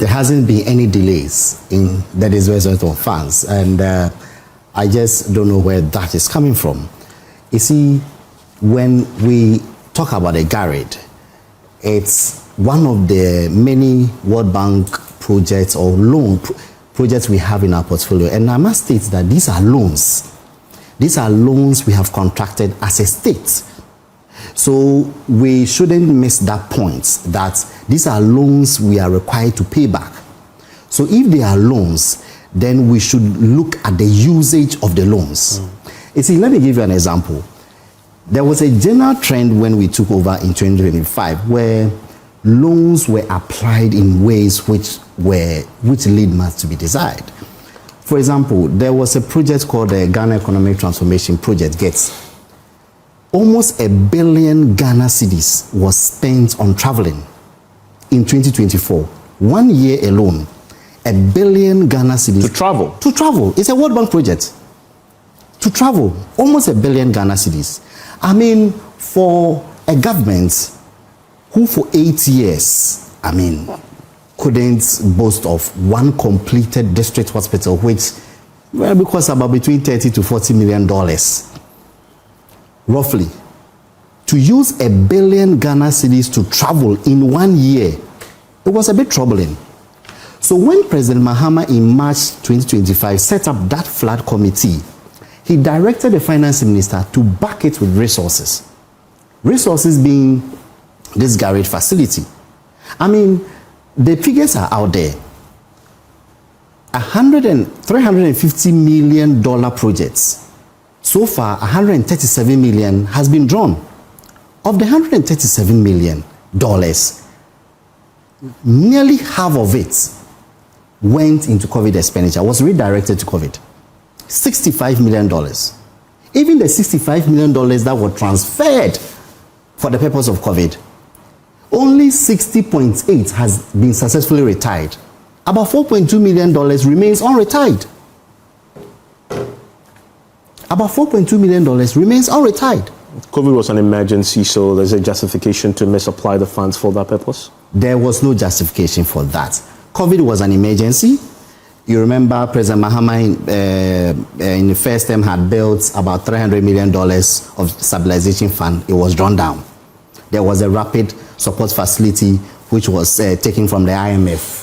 there hasn't been any delays in the disbursement of funds, and I just don't know where that is coming from. You see, when we talk about a garage, it's one of the many World Bank projects or loan projects we have in our portfolio, and I must state that these are loans. These are loans we have contracted as a state. So we shouldn't miss that point, that these are loans we are required to pay back. So if they are loans, then we should look at the usage of the loans. You see, let me give you an example. There was a general trend when we took over in 2025 where loans were applied in ways which lead much to be desired. For example, there was a project called the Ghana Economic Transformation Project, GETS. Almost $1 billion Ghana cedis was spent on traveling in 2024. 1 year alone, $1 billion Ghana cedis. To travel? To travel. It's a World Bank project. To travel, almost $1 billion Ghana cedis. I mean, for a government who for 8 years, couldn't boast of one completed district hospital, which will cost about between $30 to $40 million. Roughly, to use $1 billion Ghana cedis to travel in 1 year, it was a bit troubling. So when President Mahama in March 2025 set up that flood committee, he directed the finance minister to back it with resources. Resources being this garage facility. The figures are out there. $350 million projects. So far, $137 million has been drawn. Of the $137 million, nearly half of it went into COVID expenditure, was redirected to COVID. $65 million. Even the $65 million that were transferred for the purpose of COVID, only 60.8 has been successfully retired. About $4.2 million remains unretired. About $4.2 million remains unretired. COVID was an emergency, so there's a justification to misapply the funds for that purpose? There was no justification for that. COVID was an emergency. You remember President Mahama in the first term had built about $300 million of stabilization fund. It was drawn down. There was a rapid support facility which was taken from the IMF.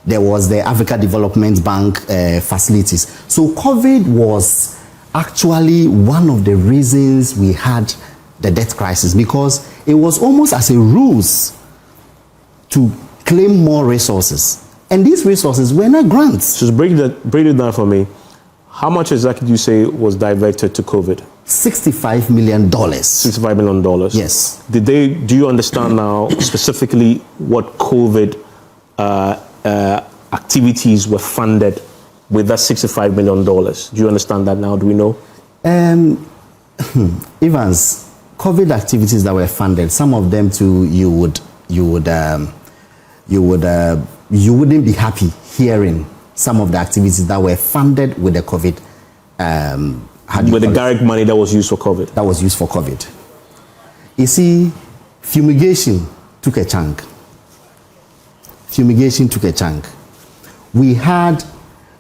There was the Africa Development Bank facilities. So COVID was actually one of the reasons we had the debt crisis, because it was almost as a ruse to claim more resources. And these resources were not grants. So break it down for me. How much exactly do you say was diverted to COVID? $65 million. $65 million? Yes. Do you understand now specifically what COVID activities were funded with that $65 million? Do you understand that now? Do we know? Evans, COVID activities that were funded, some of them too, you wouldn't be happy hearing some of the activities that were funded with the COVID. With the direct money that was used for COVID. That was used for COVID. You see, fumigation took a chunk. Fumigation took a chunk. We had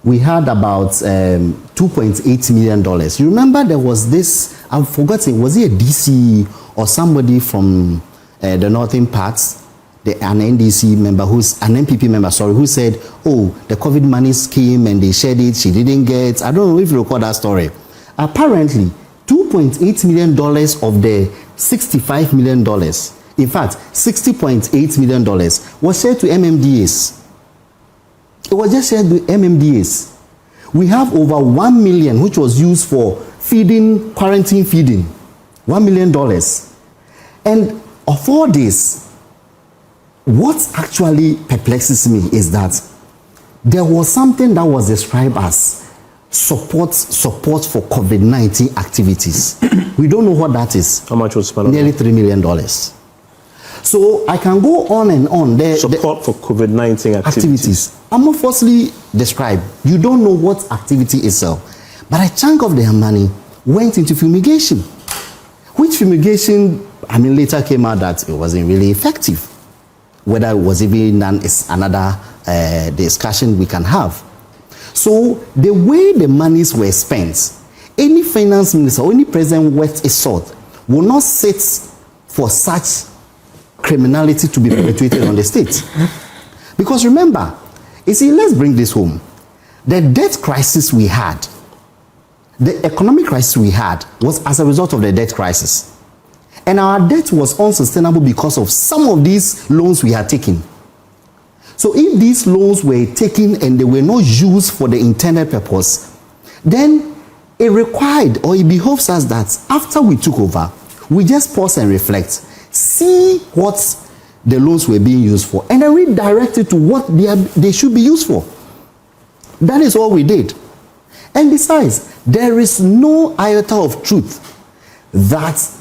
about $2.8 million. You remember there was this, I've forgotten, was it a DC or somebody from the northern parts, an NDC member, an MPP member, who said, oh, the COVID monies came and they shared it, she didn't get. I don't know if you recall that story. Apparently, $2.8 million of the $65 million, in fact, $60.8 million was shared to MMDAs. It was just shared to MMDAs. We have over 1 million, which was used for feeding, quarantine feeding. $1 million. And of all this, what actually perplexes me is that there was something that was described as support for COVID-19 activities. We don't know what that is. How much was spent on Nearly $3 million. So I can go on and on. Support for COVID-19 activities. Amorphously described. You don't know what activity itself. But a chunk of their money went into fumigation. Which fumigation, later came out that it wasn't really effective. Whether it was even done is another discussion we can have. So the way the monies were spent, any finance minister or any president worth his salt will not sit for such criminality to be perpetuated on the state. Because remember, you see, let's bring this home. The debt crisis we had, the economic crisis we had was as a result of the debt crisis. And our debt was unsustainable because of some of these loans we had taken. So if these loans were taken and they were not used for the intended purpose, then it required, or it behoves us that after we took over, we just pause and reflect, see what the loans were being used for, and then redirect it to what they should be used for. That is all we did. And besides, there is no iota of truth that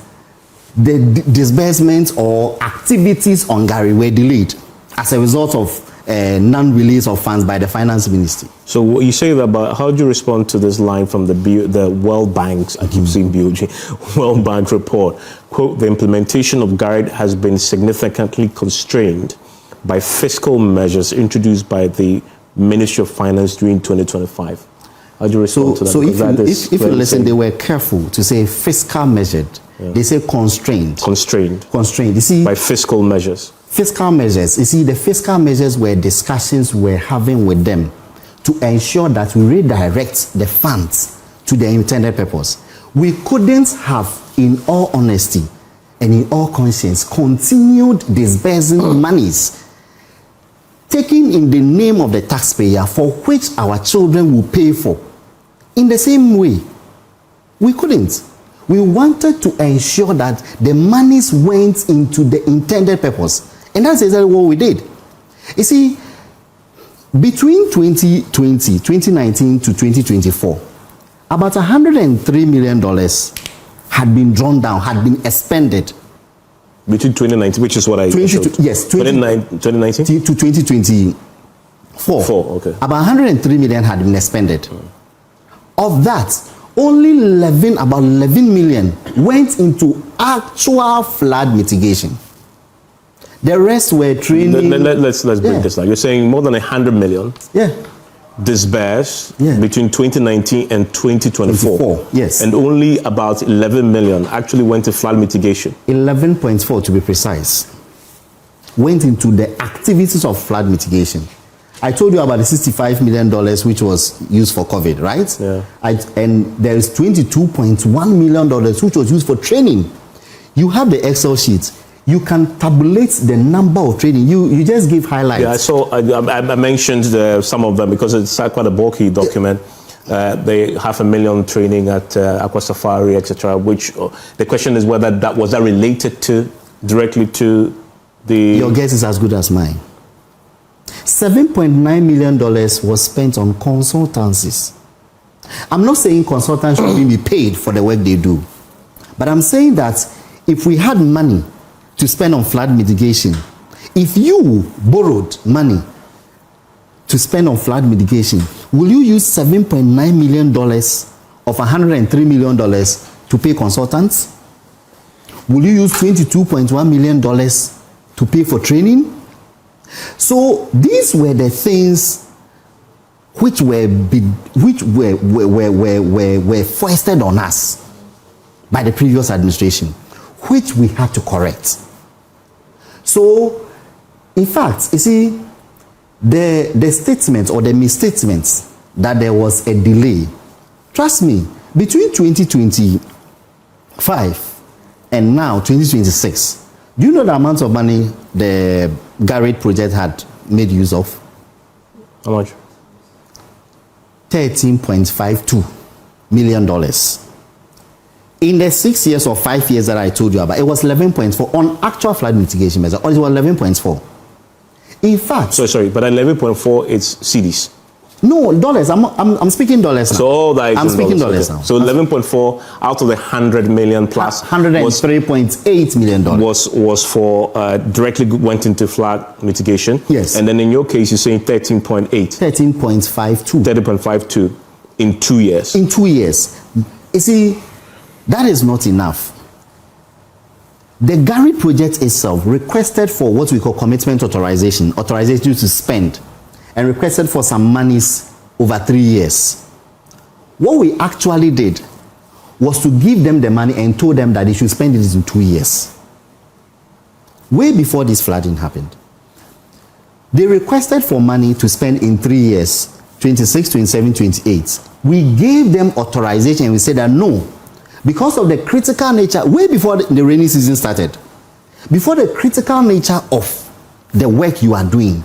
the disbursements or activities on Gary were delayed as a result of non-release of funds by the finance ministry. So what you say about, how do you respond to this line from the World Bank's, I keep saying BOJ, World Bank report, quote, the implementation of GARD has been significantly constrained by fiscal measures introduced by the Ministry of Finance during 2025. How do you respond to that? So if you listen, they were careful to say fiscal measured. Yeah. They say constrained. Constrained. Constrained. You see, by fiscal measures. Fiscal measures. You see, the fiscal measures were discussions we're having with them to ensure that we redirect the funds to their intended purpose. We couldn't have, in all honesty and in all conscience, continued disbursing monies taken in the name of the taxpayer for which our children will pay for. In the same way, we couldn't. We wanted to ensure that the monies went into the intended purpose. And that's exactly what we did. You see, between 2019 to 2024, about $103 million had been drawn down, had been expended. Between 2019, which is what I showed. Yes, 2019 to 2024. Okay. About 103 million had been expended. Of that, only about 11 million went into actual flood mitigation. The rest were training. Let's bring this down. You're saying more than 100 million. Yeah. Disbursed between 2019 and 2024. Yes. And only about 11 million actually went to flood mitigation. 11.4 to be precise. Went into the activities of flood mitigation. I told you about the $65 million which was used for COVID, right? Yeah. And there is $22.1 million which was used for training. You have the Excel sheet. You can tabulate the number of training. You just give highlights. Yeah, I saw. I mentioned some of them because it's quite a bulky document. They 500,000 training at Aqua Safari, etc. Which the question is whether that was related to directly to the. Your guess is as good as mine. $7.9 million was spent on consultancies. I'm not saying consultants should be paid for the work they do, but I'm saying that if we had money to spend on flood mitigation, if you borrowed money to spend on flood mitigation, will you use $7.9 million of $103 million to pay consultants? Will you use $22.1 million to pay for training? So these were the things which were foisted on us by the previous administration, which we had to correct. So, in fact, you see, the statement or the misstatements that there was a delay, trust me, between 2025 and now 2026, do you know the amount of money the Garrett project had made use of? How much? $13.52 million. In the 6 years or 5 years that I told you about, it was 11.4 on actual flood mitigation measure, or it was 11.4. In fact... Sorry, but 11.4 is cedis. No, dollars. I'm speaking dollars now. So all that I'm speaking dollars now. So 11.4 out of the 100 million plus... $103.8 million. Was for... directly went into flood mitigation. Yes. And then in your case, you're saying 13.8. 13.52. 30.52 in 2 years. In 2 years. You see... That is not enough. The Garrett project itself requested for what we call commitment authorization to spend and requested for some monies over 3 years. What we actually did was to give them the money and told them that they should spend it in 2 years. Way before this flooding happened. They requested for money to spend in 3 years, 26, 27, 28. We gave them authorization and we said that no, because of the critical nature, way before the rainy season started, before the critical nature of the work you are doing,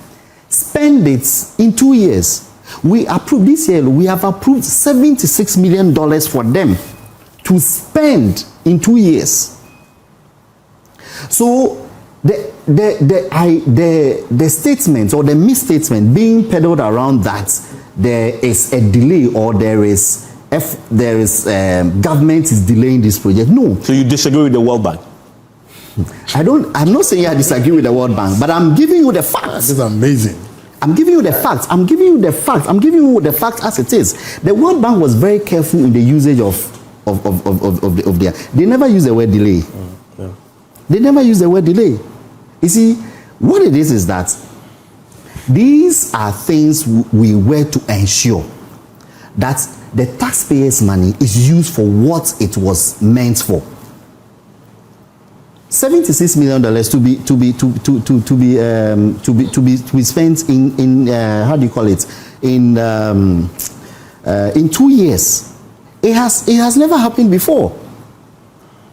spend it in 2 years. We approved this year, we have approved $76 million for them to spend in 2 years. So the statement or the misstatement being peddled around that there is a delay or government is delaying this project. No. So you disagree with the World Bank? I'm not saying I disagree with the World Bank, but I'm giving you the facts. This is amazing. I'm giving you the facts. I'm giving you the facts. I'm giving you the facts as it is. The World Bank was very careful in the usage of their. They never use the word delay. Yeah. They never use the word delay. You see, what it is that these are things we were to ensure that the taxpayers' money is used for what it was meant for. $76 million to be spent in how do you call it, in 2 years. It has never happened before.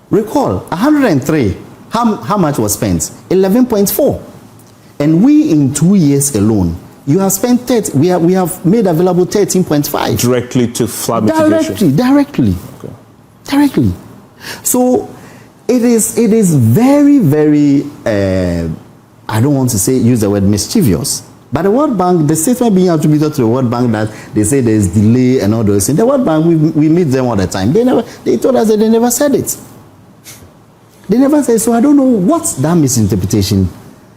Recall 103. How much was spent? 11.4. And we in 2 years alone, you have spent 30. We have made available 13.5 directly to flood mitigation. Directly. Okay. Directly. So it is very, very. I don't want to use the word mischievous, but the World Bank, the statement being attributed to the World Bank that they say there is delay and all those things. The World Bank, we meet them all the time. They told us that they never said it. They never said. So I don't know what that misinterpretation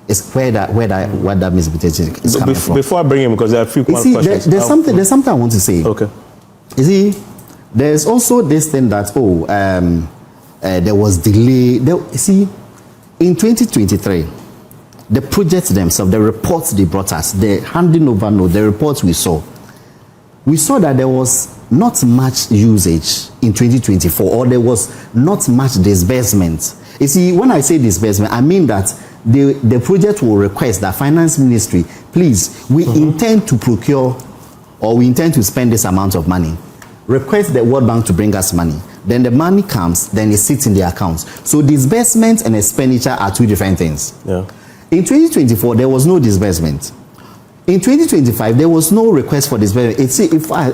is. What that misinterpretation is coming from. Before I bring him, because there are a few more questions. There's something I want to say. Okay. You see, there's also this thing that there was delay. You see, in 2023, the projects themselves, the reports they brought us, the handing over note, the reports we saw that there was not much usage in 2024, or there was not much disbursement. You see, when I say disbursement, I mean that the project will request that Finance Ministry, please, we intend to procure, or we intend to spend this amount of money. Request the World Bank to bring us money. Then the money comes, then it sits in the accounts. So disbursement and expenditure are two different things. Yeah. In 2024, there was no disbursement. In 2025, there was no request for disbursement.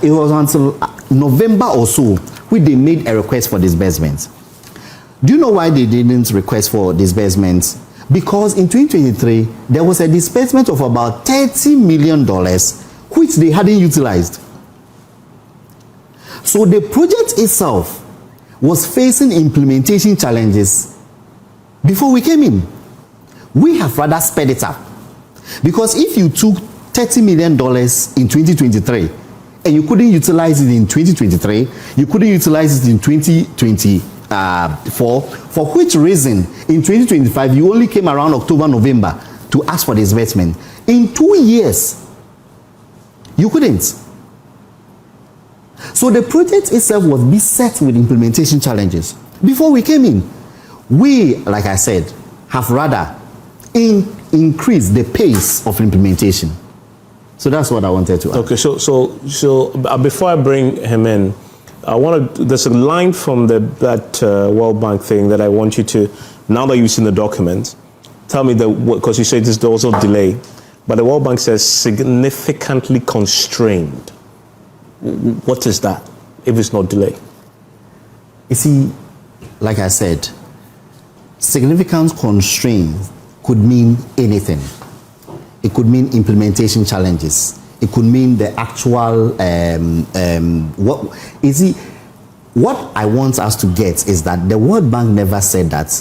It was until November or so when they made a request for disbursement. Do you know why they didn't request for disbursement? Because in 2023, there was a disbursement of about $30 million, which they hadn't utilized. So the project itself was facing implementation challenges before we came in. We have rather sped it up. Because if you took $30 million in 2023 and you couldn't utilize it in 2023, you couldn't utilize it in 2024, for which reason in 2025 you only came around October, November to ask for disbursement. In 2 years, you couldn't. So the project itself was beset with implementation challenges. Before we came in, we, like I said, have rather increased the pace of implementation. So that's what I wanted to add. Okay, so before I bring him in, there's a line from that World Bank thing that I want you to, now that you've seen the document, tell me because you said there's also delay, but the World Bank says significantly constrained. What is that, if it's not delay? You see, like I said, significant constraint could mean anything. It could mean implementation challenges. It could mean the actual, what I want us to get is that the World Bank never said that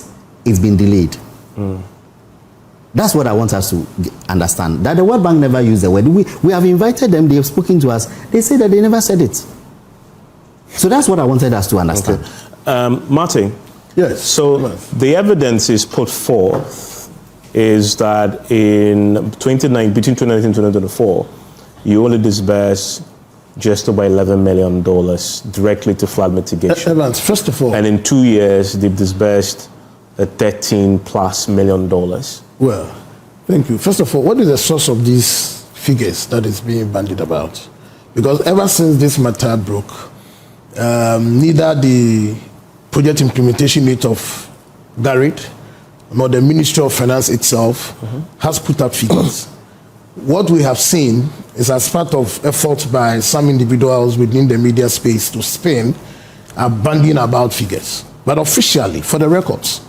it's been delayed. That's what I want us to understand. That the World Bank never used the word. We have invited them, they have spoken to us. They say that they never said it. So that's what I wanted us to understand. Okay. Martin? Yes. So the evidence is put forth is that between 2019 and 2024, you only disbursed just over $11 million directly to flood mitigation. Evans, first of all... And in 2 years, they've disbursed $13+ million. Well, thank you. First of all, what is the source of these figures that is being bandied about? Because ever since this matter broke, neither the project implementation unit of Garrett nor the Ministry of Finance itself has put up figures. What we have seen is as part of efforts by some individuals within the media space to spin, are bandying about figures. But officially, for the records,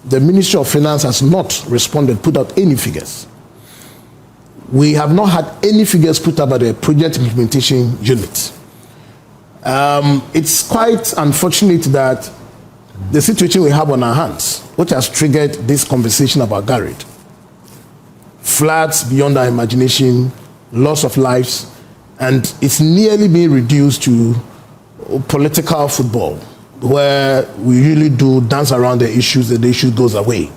the Ministry of Finance has not responded, put out any figures. We have not had any figures put up by the project implementation unit. It's quite unfortunate that the situation we have on our hands, which has triggered this conversation about Garrett, floods beyond our imagination, loss of lives, and it's nearly being reduced to political football, where we really do dance around the issues and the issue goes away.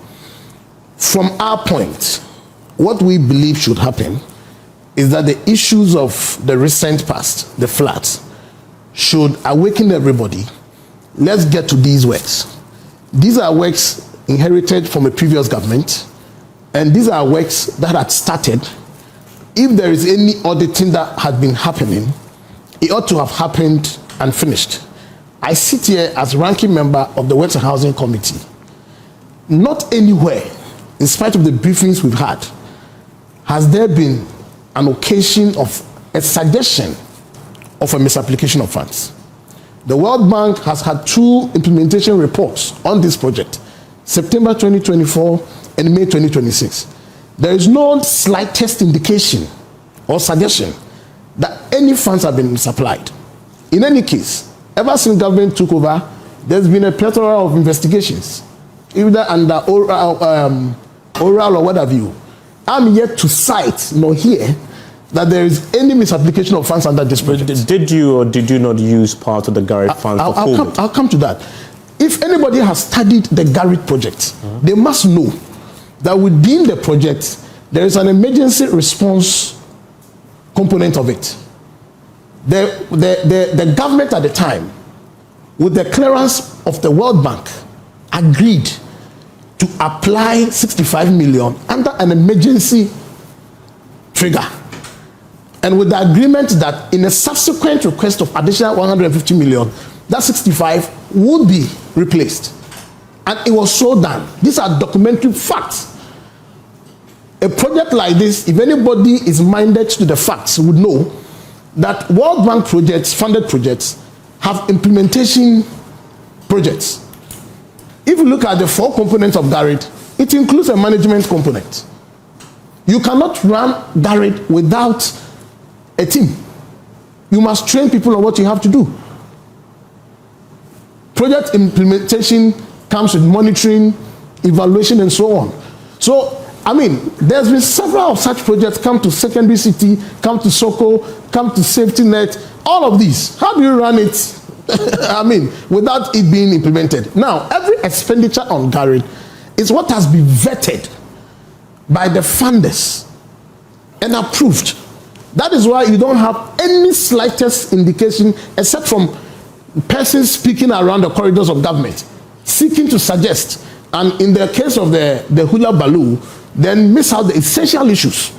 From our point, what we believe should happen is that the issues of the recent past, the floods, should awaken everybody. Let's get to these works. These are works inherited from a previous government, and these are works that had started. If there is any auditing that had been happening, it ought to have happened and finished. I sit here as ranking member of the Works and Housing Committee. Not anywhere, in spite of the briefings we've had, has there been an occasion of a suggestion of a misapplication of funds. The World Bank has had 2 implementation reports on this project, September 2024 and May 2026. There is no slightest indication or suggestion that any funds have been misapplied. In any case, ever since government took over, there's been a plethora of investigations, either under oral or what have you. I'm yet to cite nor hear that there is any misapplication of funds under this project. Did you or did you not use part of the Garrett funds for COVID? I'll come to that. If anybody has studied the Garrett project, they must know that within the project, there is an emergency response component of it. The government at the time, with the clearance of the World Bank, agreed to apply 65 million under an emergency trigger. And with the agreement that in a subsequent request of additional 150 million, that 65 would be replaced. And it was so done. These are documentary facts. A project like this, if anybody is minded to the facts, would know that World Bank projects, funded projects, have implementation projects. If you look at the 4 components of Garrett, it includes a management component. You cannot run Garrett without a team. You must train people on what you have to do. Project implementation comes with monitoring, evaluation, and so on. So, I mean, there's been several of such projects come to Secondary City, come to Soko, come to Safety Net, all of these. How do you run it, I mean, without it being implemented? Now, every expenditure on Garrett is what has been vetted by the funders and approved. That is why you don't have any slightest indication, except from persons speaking around the corridors of government, seeking to suggest, and in the case of the hula baloo, then miss out the essential issues.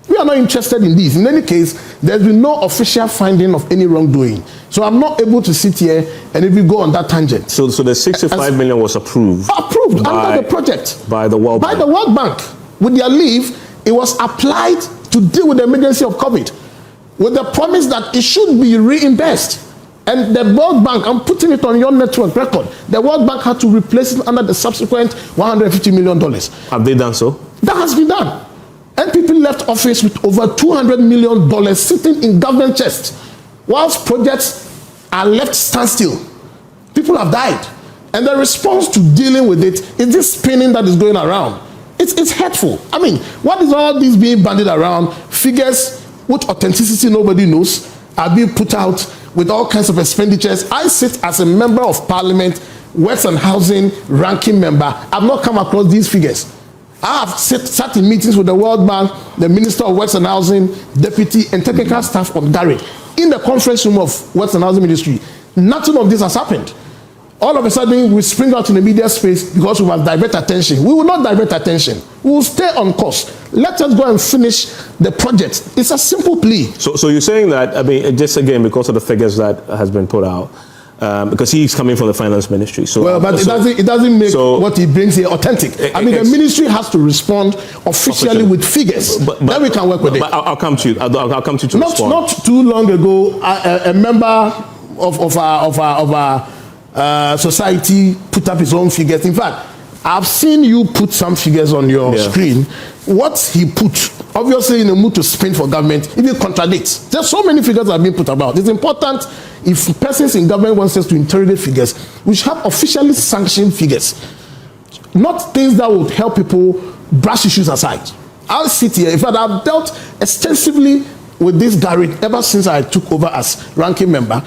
We are not interested in these. In any case, there's been no official finding of any wrongdoing. So I'm not able to sit here and if we go on that tangent. So the 65 million was approved? Approved under the project. By the World Bank? By the World Bank. With their leave, it was applied to deal with the emergency of COVID, with the promise that it should be reimbursed. And the World Bank, I'm putting it on your network record, the World Bank had to replace it under the subsequent $150 million. Have they done so? That has been done. And people left office with over $200 million sitting in government chest, whilst projects are left standstill. People have died. And the response to dealing with it is this spinning that is going around. It's hurtful. I mean, what is all this being bandied around? Figures which authenticity nobody knows are being put out with all kinds of expenditures. I sit as a member of parliament, Works and Housing ranking member. I've not come across these figures. I have sat in meetings with the World Bank, the Minister of Works and Housing, Deputy and technical staff of Garrett in the conference room of Works and Housing Ministry. Nothing of this has happened. All of a sudden, we spring out in the media space because we must divert attention. We will not divert attention. We will stay on course. Let us go and finish the project. It's a simple plea. So you're saying that, I mean, just again, because of the figures that has been put out, because he's coming from the finance ministry. So, well, but it doesn't make what he brings here authentic. I mean, the ministry has to respond officially with figures. But then we can work with it. But I'll come to you. I'll come to you to respond. Not too long ago, a member of our society put up his own figures. In fact, I've seen you put some figures on your screen. What he put, obviously in a mood to spin for government, it will contradict. There's so many figures that have been put about. It's important, if persons in government want us to interrogate figures, we should have officially sanctioned figures. Not things that would help people brush issues aside. I'll sit here. In fact, I've dealt extensively with this Garrett ever since I took over as ranking member.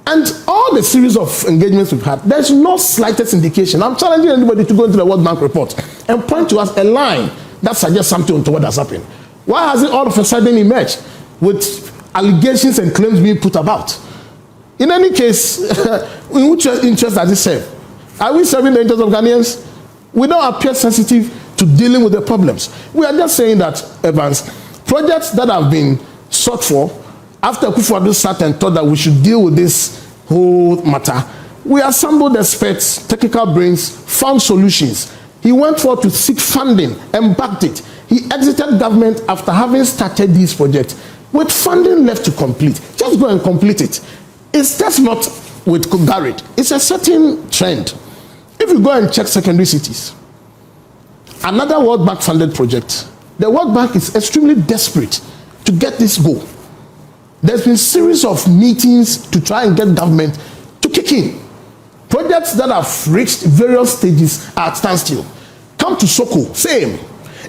And all the series of engagements we've had, there's no slightest indication. I'm challenging anybody to go into the World Bank report and point to us a line that suggests something untoward has happened. Why has it all of a sudden emerged with allegations and claims being put about? In any case, in which interest does it serve? Are we serving the interests of Ghanaians? We don't appear sensitive to dealing with the problems. We are just saying that, Evans, projects that have been sought for, after Kufuor sat and thought that we should deal with this whole matter, we assembled experts, technical brains, found solutions. He went forward to seek funding and backed it. He exited government after having started these projects with funding left to complete. Just go and complete it. It's just not with Garrett. It's a certain trend. If you go and check secondary cities, another World Bank funded project, the World Bank is extremely desperate to get this go. There's been a series of meetings to try and get government to kick in. Projects that have reached various stages are at standstill. Come to Soko, same.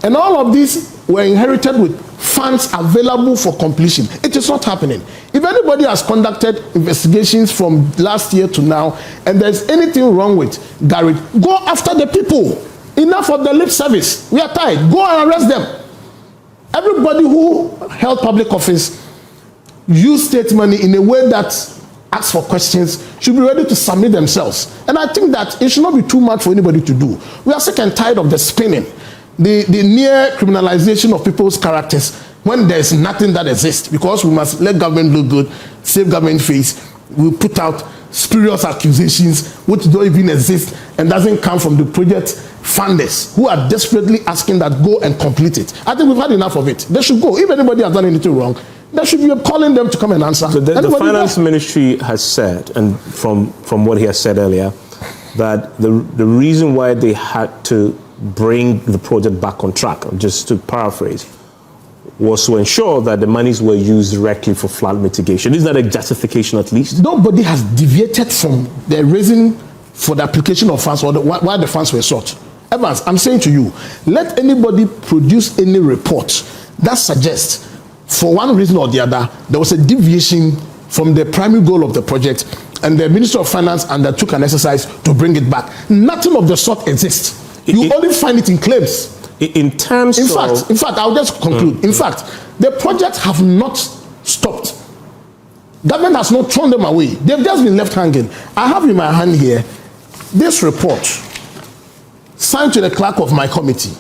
And all of these were inherited with funds available for completion. It is not happening. If anybody has conducted investigations from last year to now, and there's anything wrong with Garrett, go after the people. Enough of the lip service. We are tired. Go and arrest them. Everybody who held public office use state money in a way that asks for questions should be ready to submit themselves. And I think that it should not be too much for anybody to do. We are sick and tired of the spinning, the near criminalization of people's characters when there's nothing that exists, because we must let government look good, save government face. We put out spurious accusations which don't even exist and doesn't come from the project funders who are desperately asking that go and complete it. I think we've had enough of it. They should go. If anybody has done anything wrong, there should be calling them to come and answer. So the finance ministry has said, and from what he has said earlier, that the reason why they had to bring the project back on track, just to paraphrase, was to ensure that the monies were used directly for flood mitigation. Is that a justification at least? Nobody has deviated from the reason for the application of funds or why the funds were sought. Evans, I'm saying to you, let anybody produce any report that suggests, for one reason or the other, there was a deviation from the primary goal of the project, and the Minister of Finance undertook an exercise to bring it back. Nothing of the sort exists. You only find it in claims. In fact, I'll just conclude. In fact, the projects have not stopped. Government has not thrown them away. They've just been left hanging. I have in my hand here this report signed to the clerk of my committee,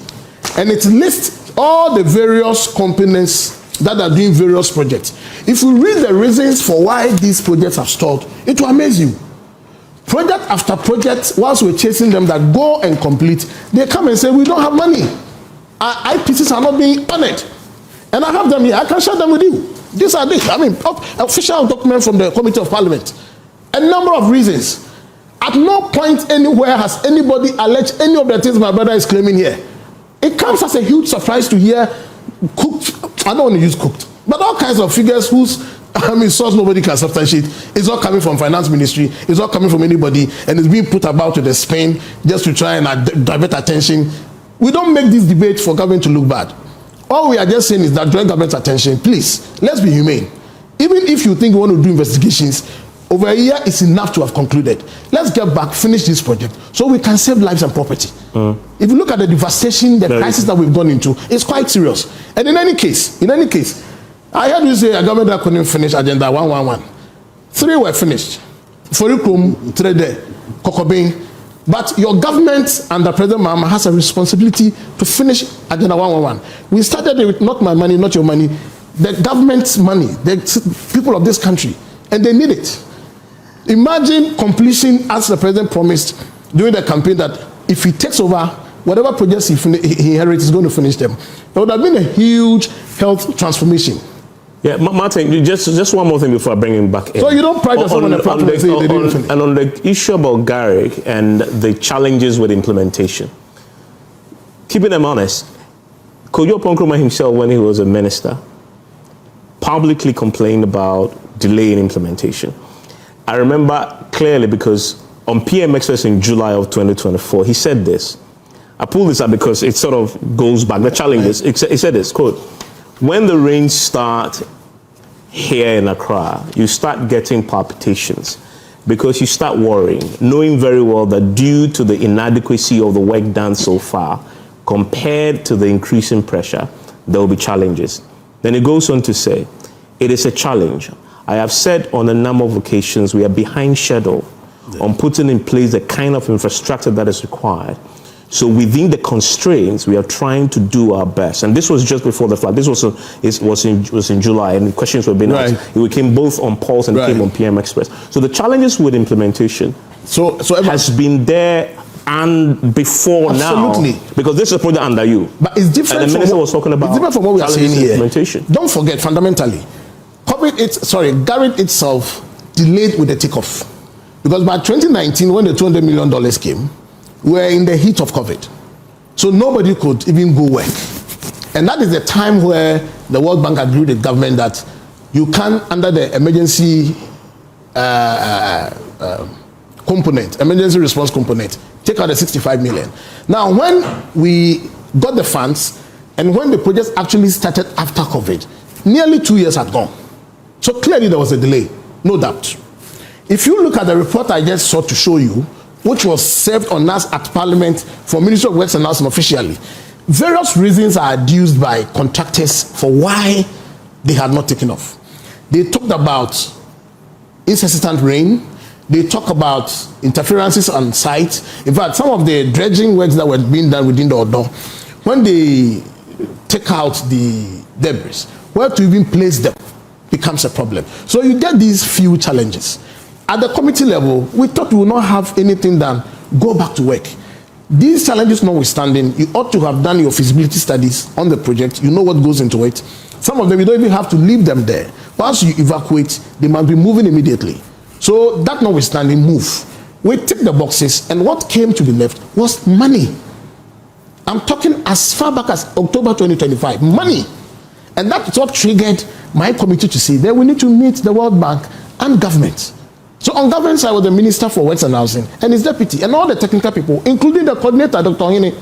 and it lists all the various components that are doing various projects. If you read the reasons for why these projects have stalled, it will amaze you. Project after project, whilst we're chasing them that go and complete, they come and say, we don't have money. Our IPCs are not being honored. And I have them here. I can share them with you. These are official documents from the Committee of Parliament. A number of reasons. At no point anywhere has anybody alleged any of the things my brother is claiming here. It comes as a huge surprise to hear cooked, I don't want to use cooked, but all kinds of figures whose source nobody can substantiate. It's all coming from finance ministry. It's all coming from anybody, and it's being put about to the Spain just to try and divert attention. We don't make this debate for government to look bad. All we are just saying is that, join government's attention, please, let's be humane. Even if you think you want to do investigations, over a year is enough to have concluded. Let's get back, finish this project, so we can save lives and property. If you look at the devastation, the crisis that we've gone into, it's quite serious. And in any case, I heard you say a government that couldn't finish Agenda 111. 3 were finished. Forikum, Trede, Kokobin. But your government under President Mahama has a responsibility to finish Agenda 111. We started it with not my money, not your money, the government's money, the people of this country, and they need it. Imagine completion as the president promised during the campaign that if he takes over, whatever projects he inherits, he's going to finish them. There would have been a huge health transformation. Yeah, Martin, just one more thing before I bring him back in. So you don't pride yourself on the platform and say they didn't finish. And on the issue about Garrick and the challenges with implementation, keeping them honest, Kojo Ponkrumah himself, when he was a minister, publicly complained about delay in implementation. I remember clearly because on PM Express in July of 2024, he said this. I pull this up because it sort of goes back. The challenges. He said this, quote, "When the rains start here in Accra, you start getting palpitations because you start worrying, knowing very well that due to the inadequacy of the work done so far, compared to the increasing pressure, there will be challenges." Then he goes on to say, "It is a challenge. I have said on a number of occasions we are behind schedule on putting in place the kind of infrastructure that is required. So within the constraints, we are trying to do our best." And this was just before the flood. This was in July, and the questions were being asked. It came both on Pulse and it came on PM Express. So the challenges with implementation has been there and before absolutely. Now. Because this is a project under you. But it's different. And the minister was talking about it's different from what we are saying here. Implementation. Don't forget, fundamentally, Garrett itself delayed with the takeoff. Because by 2019, when the $200 million came, we were in the heat of COVID. So nobody could even go work. And that is the time where the World Bank agreed with government that you can, under the emergency component, emergency response component, take out the 65 million. Now, when we got the funds and when the project actually started after COVID, nearly 2 years had gone. So clearly there was a delay, no doubt. If you look at the report I just sought to show you, which was served on us at Parliament for Ministry of Works announcement officially, various reasons are adduced by contractors for why they had not taken off. They talked about incessant rain. They talk about interferences on site. In fact, some of the dredging works that were being done within the Odo, when they take out the debris, where to even place them becomes a problem. So you get these few challenges. At the committee level, we thought we would not have anything than go back to work. These challenges notwithstanding, you ought to have done your feasibility studies on the project. You know what goes into it. Some of them, you don't even have to leave them there. Once you evacuate, they must be moving immediately. So that notwithstanding, move. We tick the boxes, and what came to be left was money. I'm talking as far back as October 2025, money. And that's what triggered my committee to say that we need to meet the World Bank and government. So on government side was the Minister for Works and Housing and his deputy and all the technical people, including the coordinator, Dr. Hine.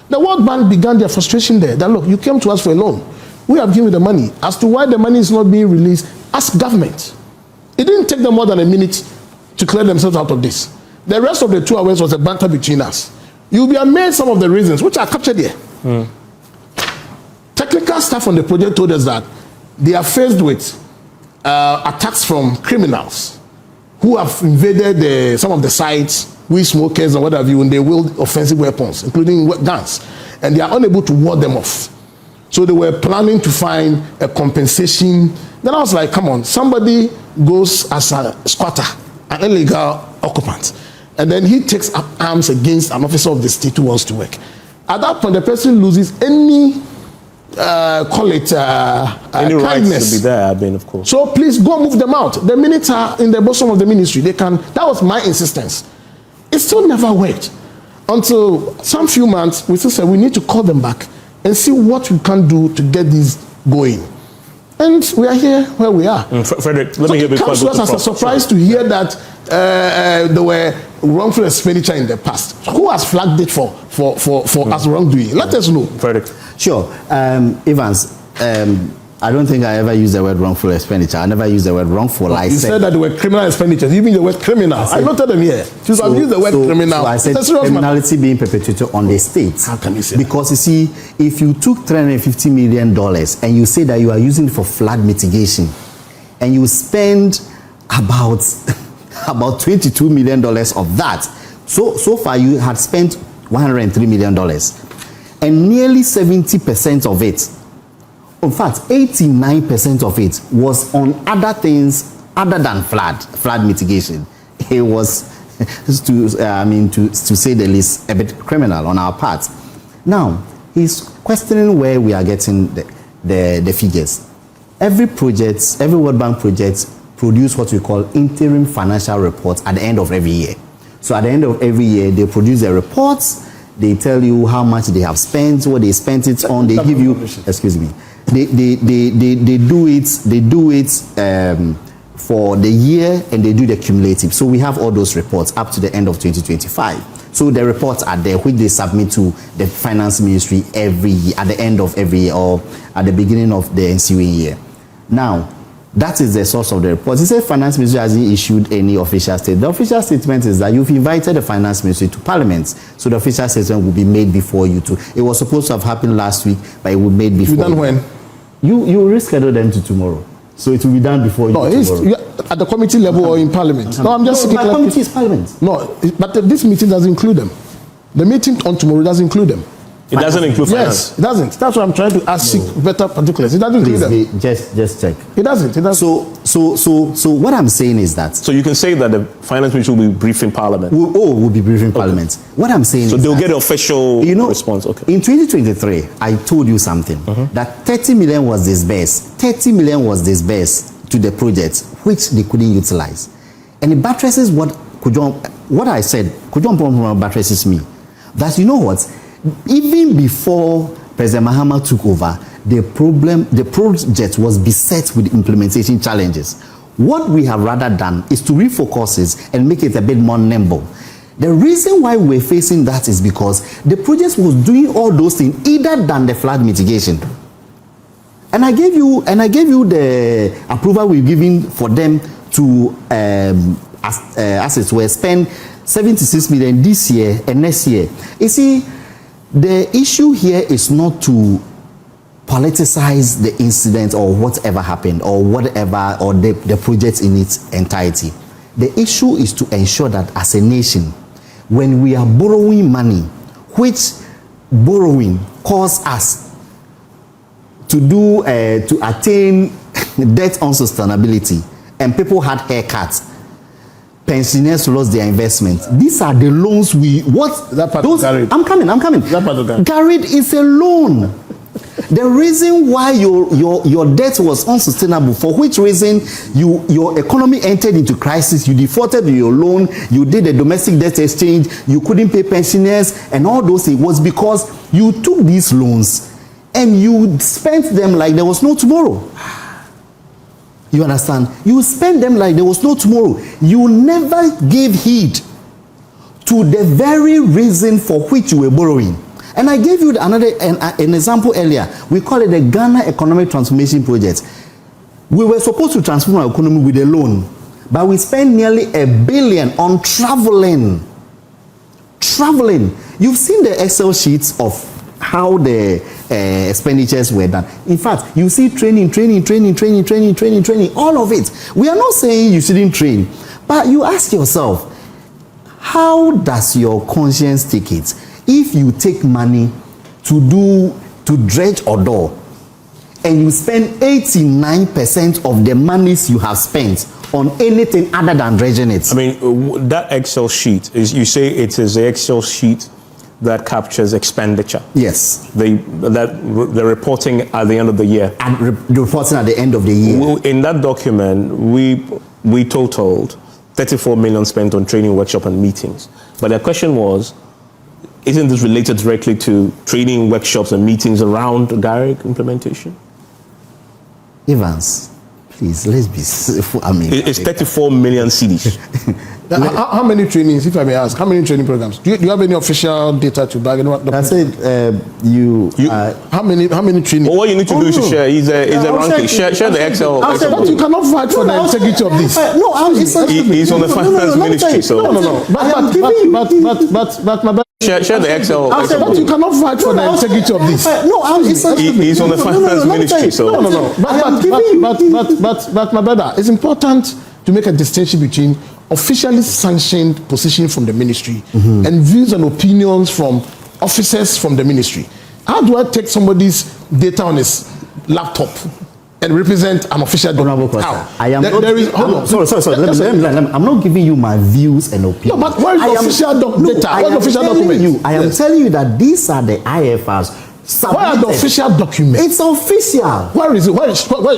The World Bank began their frustration there that, look, you came to us for a loan. We have given you the money. As to why the money is not being released, ask government. It didn't take them more than a minute to clear themselves out of this. The rest of the 2 hours was a banter between us. You'll be amazed some of the reasons, which are captured here. Technical staff on the project told us that they are faced with attacks from criminals who have invaded some of the sites, weed smokers and what have you, and they wield offensive weapons, including guns, and they are unable to ward them off. So they were planning to find a compensation. Then I was like, come on, somebody goes as a squatter, an illegal occupant, and then he takes up arms against an officer of the state who wants to work. At that point, the person loses any any kindness rights to be there, I mean, of course. So please go move them out. The minutes are in the bosom of the ministry. They can. That was my insistence. It still never worked until some few months. We still said we need to call them back and see what we can do to get this going. And we are here where we are. Frederick, let me hear it comes to us as a surprise to hear that there were wrongful expenditure in the past. Who has flagged it for us wrongdoing? Let us know. Frederick. Sure. Evans, I don't think I ever used the word wrongful expenditure. I never used the word wrongful. You said that they were criminal expenditures. You mean the word criminal? I noted them here. So I've used the word criminal. So I said criminality being perpetrated on the state. How can you say because you see, if you took $350 million and you say that you are using it for flood mitigation, and you spend about $22 million of that, so far you had spent $103 million, and nearly 70% of it, in fact 89% of it, was on other things other than flood mitigation. It was to say the least a bit criminal on our part. Now he's questioning where we are getting the figures. Every World Bank project produce what we call interim financial reports at the end of every year. So at the end of every year, they produce their reports. They tell you how much they have spent, what they spent it on. They give you, excuse me, they do it for the year, and they do the cumulative. So we have all those reports up to the end of 2025. So the reports are there, which they submit to the finance ministry every year, at the end of every year, or at the beginning of the ensuing year. Now, that is the source of the report. He said finance ministry hasn't issued any official statement. The official statement is that you've invited the finance ministry to parliament, so the official statement will be made before you too. It was supposed to have happened last week, but it will be made before. You done when? You reschedule them to tomorrow, so it will be done before you. No, tomorrow. At the committee level or in parliament. No, I'm just. My committee is parliament. No, but this meeting doesn't include them. The meeting on tomorrow doesn't include them. It doesn't include finance. Yes, it doesn't. That's what I'm trying to ask. Seek better particulars. It doesn't include them. Just check. It doesn't. So what I'm saying is that. So you can say that the finance ministry will be briefing parliament. Will be briefing parliament. What I'm saying so is they'll get an official response. Okay. In 2023, I told you something that 30 million was disbursed. 30 million was disbursed to the project which they couldn't utilize, and it buttresses what I said. Kujon buttresses me that you know what. Even before President Mahama took over, the project was beset with implementation challenges. What we have rather done is to refocus it and make it a bit more nimble. The reason why we're facing that is because the project was doing all those things either than the flood mitigation. And I gave you the approval we've given for them to as it were spend 76 million this year and next year. You see, the issue here is not to politicize the incident or whatever happened or whatever, or the project in its entirety. The issue is to ensure that as a nation, when we are borrowing money, which borrowing caused us to attain debt unsustainability, and people had haircuts, pensioners lost their investment. These are the loans I'm coming. Garrett is a loan. The reason why your debt was unsustainable, for which reason your economy entered into crisis, you defaulted on your loan, you did a domestic debt exchange, you couldn't pay pensioners, and all those things, was because you took these loans and you spent them like there was no tomorrow. You understand? You spend them like there was no tomorrow. You never gave heed to the very reason for which you were borrowing. And I gave you an example earlier. We call it the Ghana Economic Transformation Project. We were supposed to transform our economy with a loan, but we spent nearly $1 billion on traveling. You've seen the Excel sheets of how the expenditures were done. In fact, you see training, all of it. We are not saying you shouldn't train, but you ask yourself, how does your conscience take it if you take money to dredge or door, and you spend 89% of the monies you have spent on anything other than dredging it? I mean, that Excel sheet, you say it is the Excel sheet that captures expenditure. Yes. The reporting at the end of the year. And the reporting at the end of the year. In that document, we totaled 34 million spent on training, workshop, and meetings. But the question was, isn't this related directly to training, workshops, and meetings around GARIC implementation? Evans, Please, let's be. I mean, It's 34 million cedis. How many trainings, if I may ask, how many training programs? Do you have any official data to back it up? I said how many trainings? Well, what you need to do is to share. He's a ranking. Share the Excel. But you cannot fight for the integrity of this. He's on the finance ministry, so No. But my share the Excel. But you cannot fight for the integrity of this. He's on the finance ministry, so But my brother, it's important to make a distinction between officially sanctioned position from the ministry and views and opinions from officers from the ministry. How do I take somebody's data on his laptop and represent an official document? How? I'm not giving you my views and opinions. No, but where is the official data? What is the official document? I am telling you that these are the IFRs. Where are the official documents? It's official. Where is it?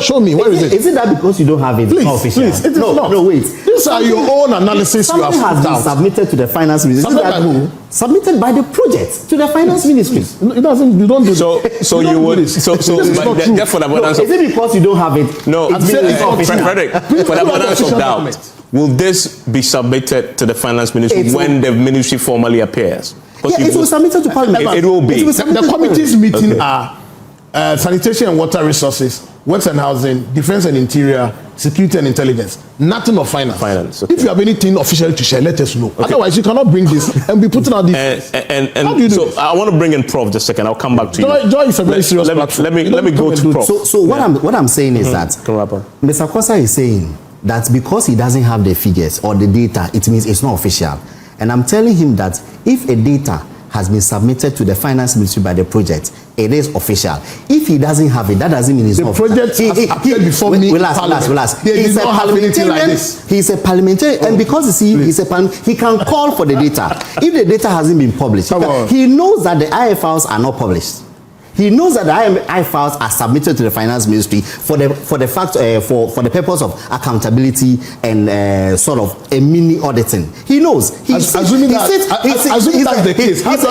Show me. Where is it? Is it that because you don't have it? Please, it's not official? please. It is not. No, wait. These are your own analysis you have has put been out. submitted to the finance ministry. Submitted by who? Submitted by the project to the finance ministry. It doesn't. You don't do So you would. So just for the abundance Is it because you don't have it? No, Frederick, for the abundance of doubt, document. will this be submitted to the finance ministry when the ministry formally appears? Yeah, it will submitted to parliament. It will be. The committees meeting are sanitation and water resources, works and housing, defense and interior, security and intelligence. Nothing of finance. Okay. If you have anything official to share, let us know. Okay. Otherwise, you cannot bring this and be putting out this. How do you do so this? I want to bring in Prof just a second. I'll come back to you. Joy is a very serious platform. Let me go to Prof. So what I'm saying is that Mr. Kosa is saying that because he doesn't have the figures or the data, it means it's not official. And I'm telling him that if a data has been submitted to the finance ministry by the project, it is official. If he doesn't have it, that doesn't mean it's not official. The project has appeared before me. Relax. He's a parliamentarian. He's a parliamentarian, and because he's a parliamentarian, he can call for the data. If the data hasn't been published, he knows that the IFRs are not published. He knows that the IFRs are submitted to the finance ministry for the purpose of accountability and sort of a mini auditing. He knows. Assuming that's the case. He's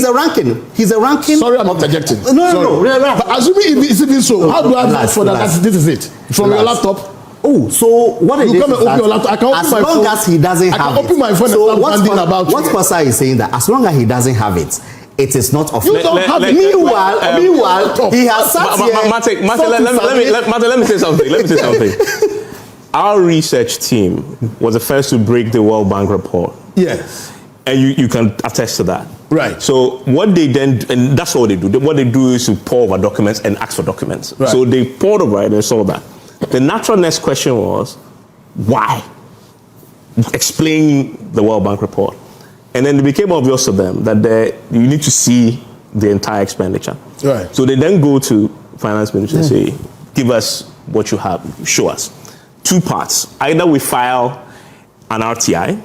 a ranking. Sorry, I'm not interjecting. No. But assuming it's even so, how do I vote for that? This is it from your laptop. Oh, so what you come and open your laptop? I can open my phone. As long as he doesn't have it. I can open my phone and start about what Kosa is saying that as long as he doesn't have it, it is not official. You don't have it. Meanwhile, he has sat here. Let me say something. Our research team was the first to break the World Bank report. Yes. And you can attest to that. Right. So what they then, and that's all they do. What they do is to pour over documents and ask for documents. Right. So they poured over it and saw that. The natural next question was, why? Explain the World Bank report. And then it became obvious to them that you need to see the entire expenditure. Right. So they then go to finance ministry and say, give us what you have, show us. Two parts. Either we file an RTI,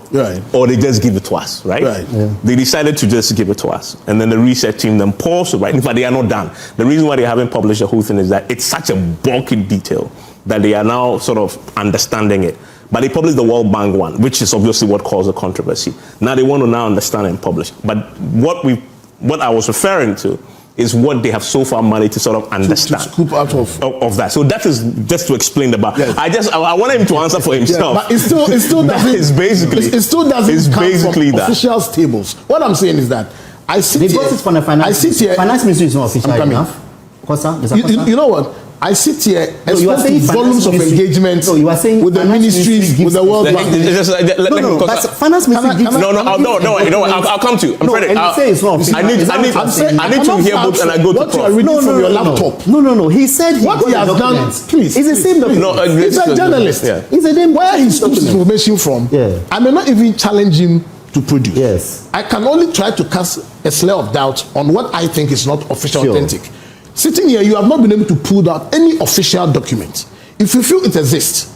or they just give it to us, right? They decided to just give it to us. And then the research team then paused, right? In fact, they are not done. The reason why they haven't published the whole thing is that it's such a bulky detail that they are now sort of understanding it. But they published the World Bank one, which is obviously what caused the controversy. Now they want to now understand and publish. But what I was referring to is what they have so far managed to sort of understand. To scoop out of that. So that is just to explain the back. Yes. I want him to answer for himself. But it still doesn't. It's basically. It still doesn't it's come basically from that. official tables. What I'm saying is that I sit here. From the finance. I sit here. Finance ministry is not official enough. Kosa, you know what? I sit here and saying volumes of engagement with the ministries, with the World Bank. But finance ministry gives... No, I'll come to you. I'm ready. I need to hear books and I go to what you are reading from your laptop. No. He said what he has done, please. It's the same document. He's a journalist. Where he scoops information from, I may not even challenge him to produce. Yes. I can only try to cast a slur of doubt on what I think is not official, authentic. Sitting here, you have not been able to pull out any official document. If you feel it exists,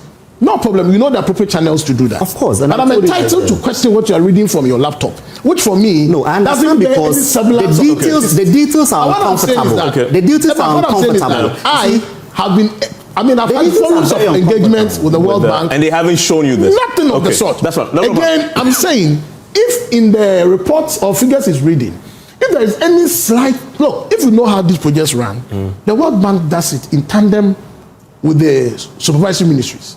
no problem. You know the appropriate channels to do that. Of course. And I'm entitled to question what you are reading from your laptop, which for me, I understand because the details are uncomfortable. The details are uncomfortable. I've had forums of engagement with the World Bank. And they haven't shown you this? Nothing of the sort. That's right. Again, I'm saying, if in the reports or figures is reading, if there is any slight, look, if you know how these projects run, the World Bank does it in tandem with the supervisory ministries.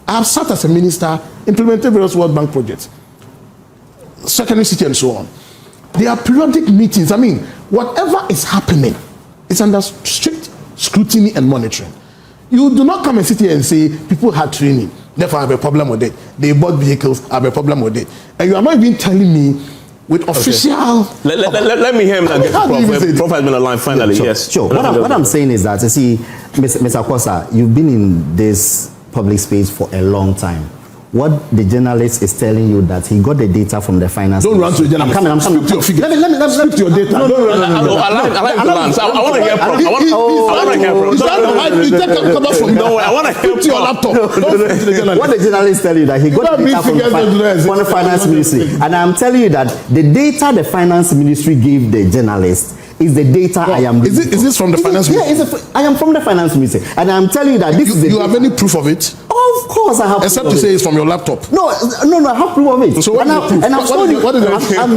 I have sat as a minister, implemented various World Bank projects, secondary city and so on. There are periodic meetings. I mean, whatever is happening is under strict scrutiny and monitoring. You do not come and sit here and say people had training, therefore I have a problem with it. They bought vehicles, I have a problem with it. And you are not even telling me with official... Okay. Let me hear him now. Prof has been aligned finally, sure, yes. Sure. What I'm saying is that, you see, Mr. Kosa, you've been in this public space for a long time. What the journalist is telling you that he got the data from the finance. Don't run to the journalist. I'm coming. Speak to your figures. Let me to your data. No. I like to answer. I want to hear Prof. I want to hear Prof. You take a cover from no, I want to hear to your laptop. What the journalist tell you that he got the data from the finance ministry, and I'm telling you that the data the finance ministry gave the journalist is the data I am. Is this from the finance ministry? Yeah, I am from the finance ministry, and I'm telling you that this is. You have any proof of it? Of course, I have. Except to say it's from your laptop. No, I have proof of it. So what is the proof?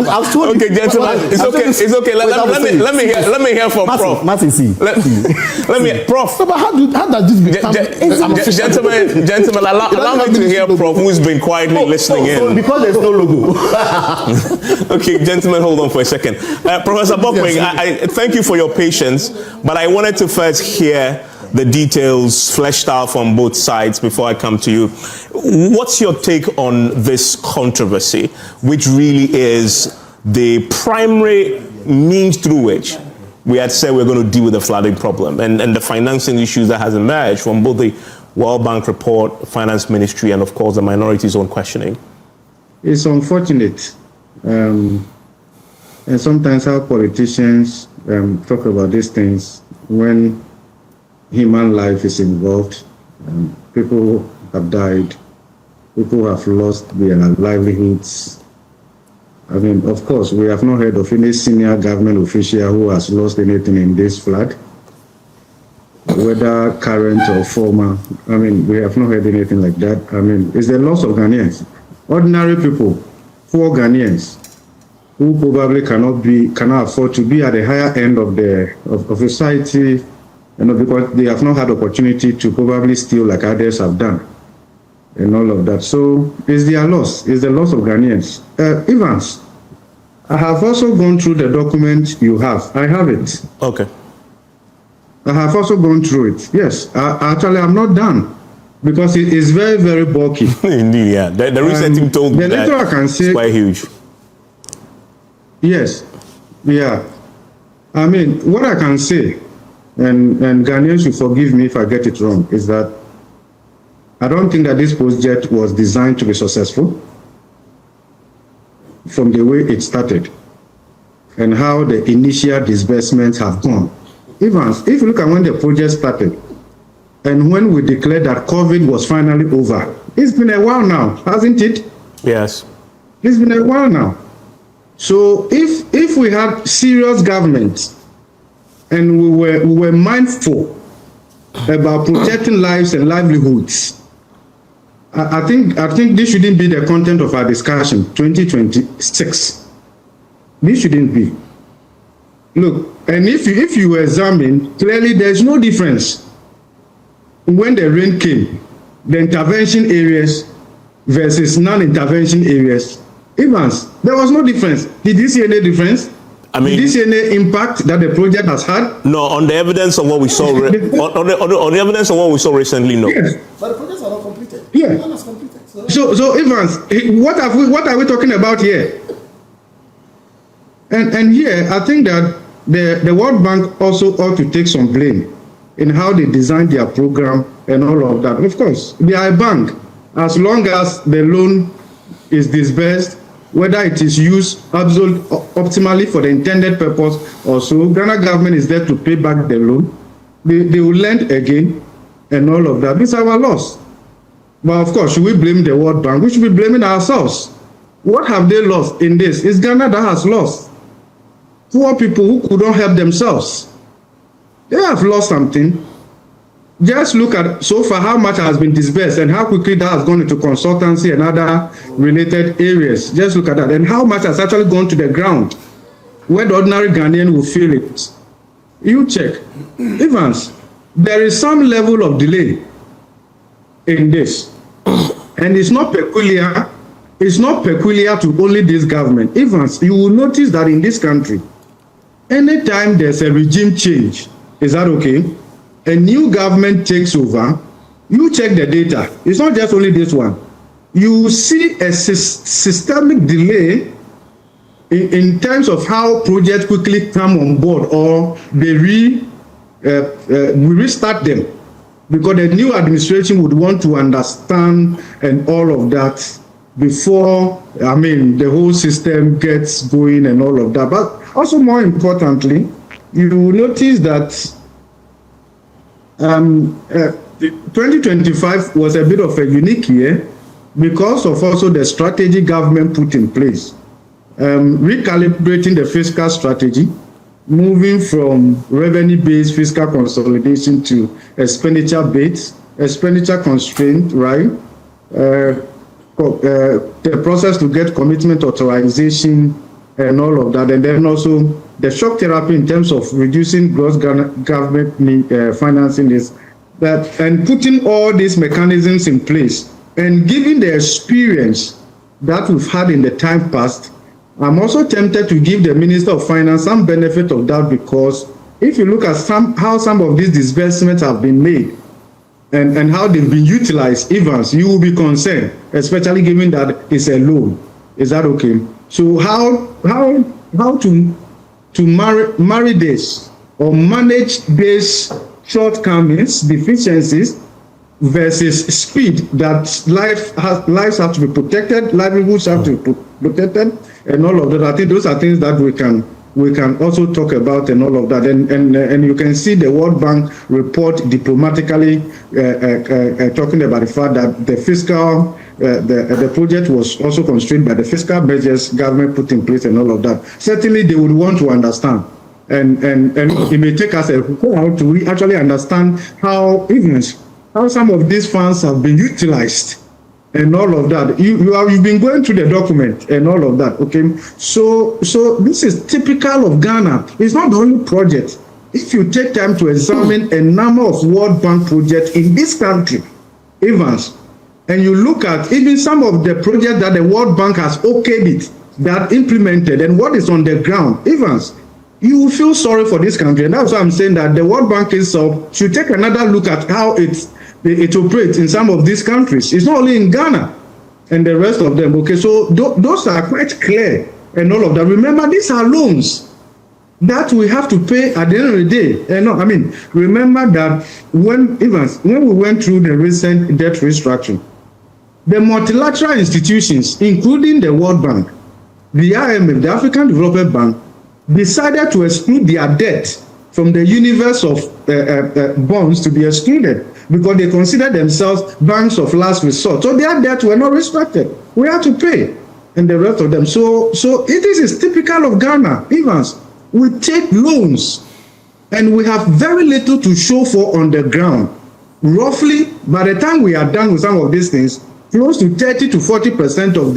I've told you. Okay, gentlemen, it's okay. Let me hear from Prof. Martin, see. Let me, Prof. No, but how does this become? Gentlemen, allow me to hear Prof, who's been quietly listening in. Because there's no logo. Okay, gentlemen, hold on for a second. Professor Bokwing, I thank you for your patience, but I wanted to first hear the details fleshed out from both sides before I come to you. What's your take on this controversy, which really is the primary means through which we had said we're going to deal with the flooding problem and the financing issues that has emerged from both the World Bank report, Finance Ministry, and of course the minorities' own questioning? It's unfortunate. And sometimes how politicians talk about these things when human life is involved. People have died. People have lost their livelihoods. I mean, of course, we have not heard of any senior government official who has lost anything in this flood, whether current or former. I mean, we have not heard anything like that. I mean, it's the loss of Ghanaians, ordinary people, poor Ghanaians, who probably cannot afford to be at the higher end of society, because they have not had opportunity to probably steal like others have done, and all of that. So it's their loss. It's the loss of Ghanaians. Evans, I have also gone through the document you have. I have it. Okay. I have also gone through it. Yes. Actually, I'm not done because it is very, very bulky. Indeed, yeah. The recent team told me that I can say, it's quite huge. Yes. Yeah. I mean, what I can say, and Ghanaians should forgive me if I get it wrong, is that I don't think that this project was designed to be successful from the way it started and how the initial disbursements have gone. Evans, if you look at when the project started and when we declared that COVID was finally over, it's been a while now, hasn't it? Yes. It's been a while now. So if we had serious government and we were mindful about protecting lives and livelihoods, I think this shouldn't be the content of our discussion 2026. This shouldn't be. Look, and if you examine, clearly there's no difference when the rain came, the intervention areas versus non-intervention areas. Evans, there was no difference. Did you see any difference? I mean, did you see any impact that the project has had? No, on the evidence of what we saw, on the evidence of what we saw recently, no. Yes. But the projects are not completed. Yeah. None is completed. So Evans, what are we talking about here? And here, I think that the World Bank also ought to take some blame in how they designed their program and all of that. Of course, they are a bank. As long as the loan is disbursed, whether it is used optimally for the intended purpose or so, Ghana government is there to pay back the loan. They will lend again and all of that. This is our loss. But of course, should we blame the World Bank? We should be blaming ourselves. What have they lost in this? It's Ghana that has lost. Poor people who couldn't help themselves. They have lost something. Just look at so far how much has been disbursed and how quickly that has gone into consultancy and other related areas. Just look at that. And how much has actually gone to the ground where the ordinary Ghanaian will feel it. You check. Evans, there is some level of delay in this. And it's not peculiar. It's not peculiar to only this government. Even you will notice that in this country, anytime there's a regime change, is that okay? A new government takes over, you check the data. It's not just only this one. You see a systemic delay in terms of how projects quickly come on board, or they we restart them, because the new administration would want to understand and all of that before, the whole system gets going and all of that. But also, more importantly, you will notice that 2025 was a bit of a unique year because of also the strategy government put in place, recalibrating the fiscal strategy, moving from revenue-based fiscal consolidation to expenditure-based, expenditure constraint, right? The process to get commitment authorization and all of that, and then also the shock therapy in terms of reducing gross government financing is that, and putting all these mechanisms in place and given the experience that we've had in the time past. I'm also tempted to give the Minister of Finance some benefit of that, because if you look at how some of these disbursements have been made and how they've been utilized, Evans, you will be concerned, especially given that it's a loan. Is that okay? So how to marry this or manage these shortcomings, deficiencies, versus speed, that lives have to be protected, livelihoods have to be protected, and all of that. I think those are things that we can also talk about and all of that. And you can see the World Bank report diplomatically talking about the fact that the fiscal the project was also constrained by the fiscal measures government put in place and all of that. Certainly they would want to understand. And it may take us a while to actually understand how some of these funds have been utilized and all of that. You've been going through the document and all of that, okay? So this is typical of Ghana. It's not the only project. If you take time to examine a number of World Bank projects in this country, Evans, and you look at even some of the projects that the World Bank has okayed it, that implemented, and what is on the ground, Evans, you will feel sorry for this country. And that's why I'm saying that the World Bank itself should take another look at how it operates in some of these countries. It's not only in Ghana and the rest of them. Okay, so those are quite clear and all of that. Remember, these are loans that we have to pay at the end of the day. Remember that when we went through the recent debt restructuring, the multilateral institutions, including the World Bank, the IMF, the African Development Bank, decided to exclude their debt from the universe of bonds to be excluded, because they consider themselves banks of last resort. So their debt were not respected. We had to pay, and the rest of them. So it is typical of Ghana. Evans, we take loans, and we have very little to show for on the ground. Roughly, by the time we are done with some of these things, close to 30 to 40% of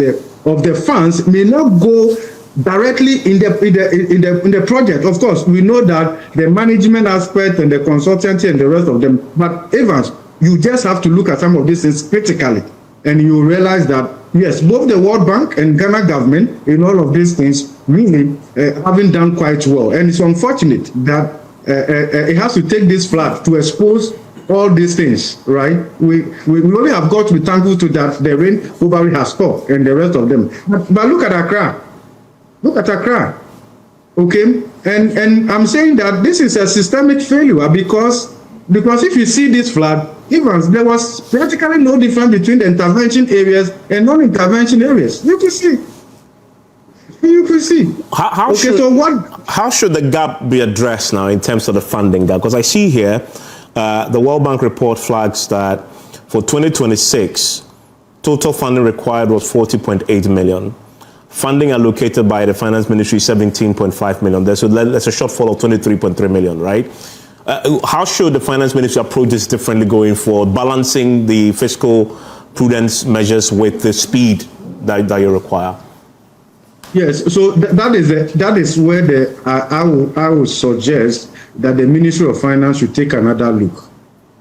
the funds may not go directly in the project. Of course, we know that the management aspect and the consultancy and the rest of them, but Evans, you just have to look at some of these things critically, and you realize that yes, both the World Bank and Ghana government in all of these things really haven't done quite well, and it's unfortunate that it has to take this flat to expose all these things, right? We only have got to be thankful to that the rain probably has stopped and the rest of them. But look at Accra. Look at Accra, okay? And I'm saying that this is a systemic failure because if you see this flood, Evans, there was practically no difference between the intervention areas and non-intervention areas. You can see. How should the gap be addressed now in terms of the funding gap? Because I see here the World Bank report flags that for 2026, total funding required was 40.8 million. Funding allocated by the Finance Ministry, 17.5 million. There's a shortfall of 23.3 million, right? How should the Finance Ministry approach this differently going forward, balancing the fiscal prudence measures with the speed that you require? Yes, so that is where I would suggest that the Ministry of Finance should take another look.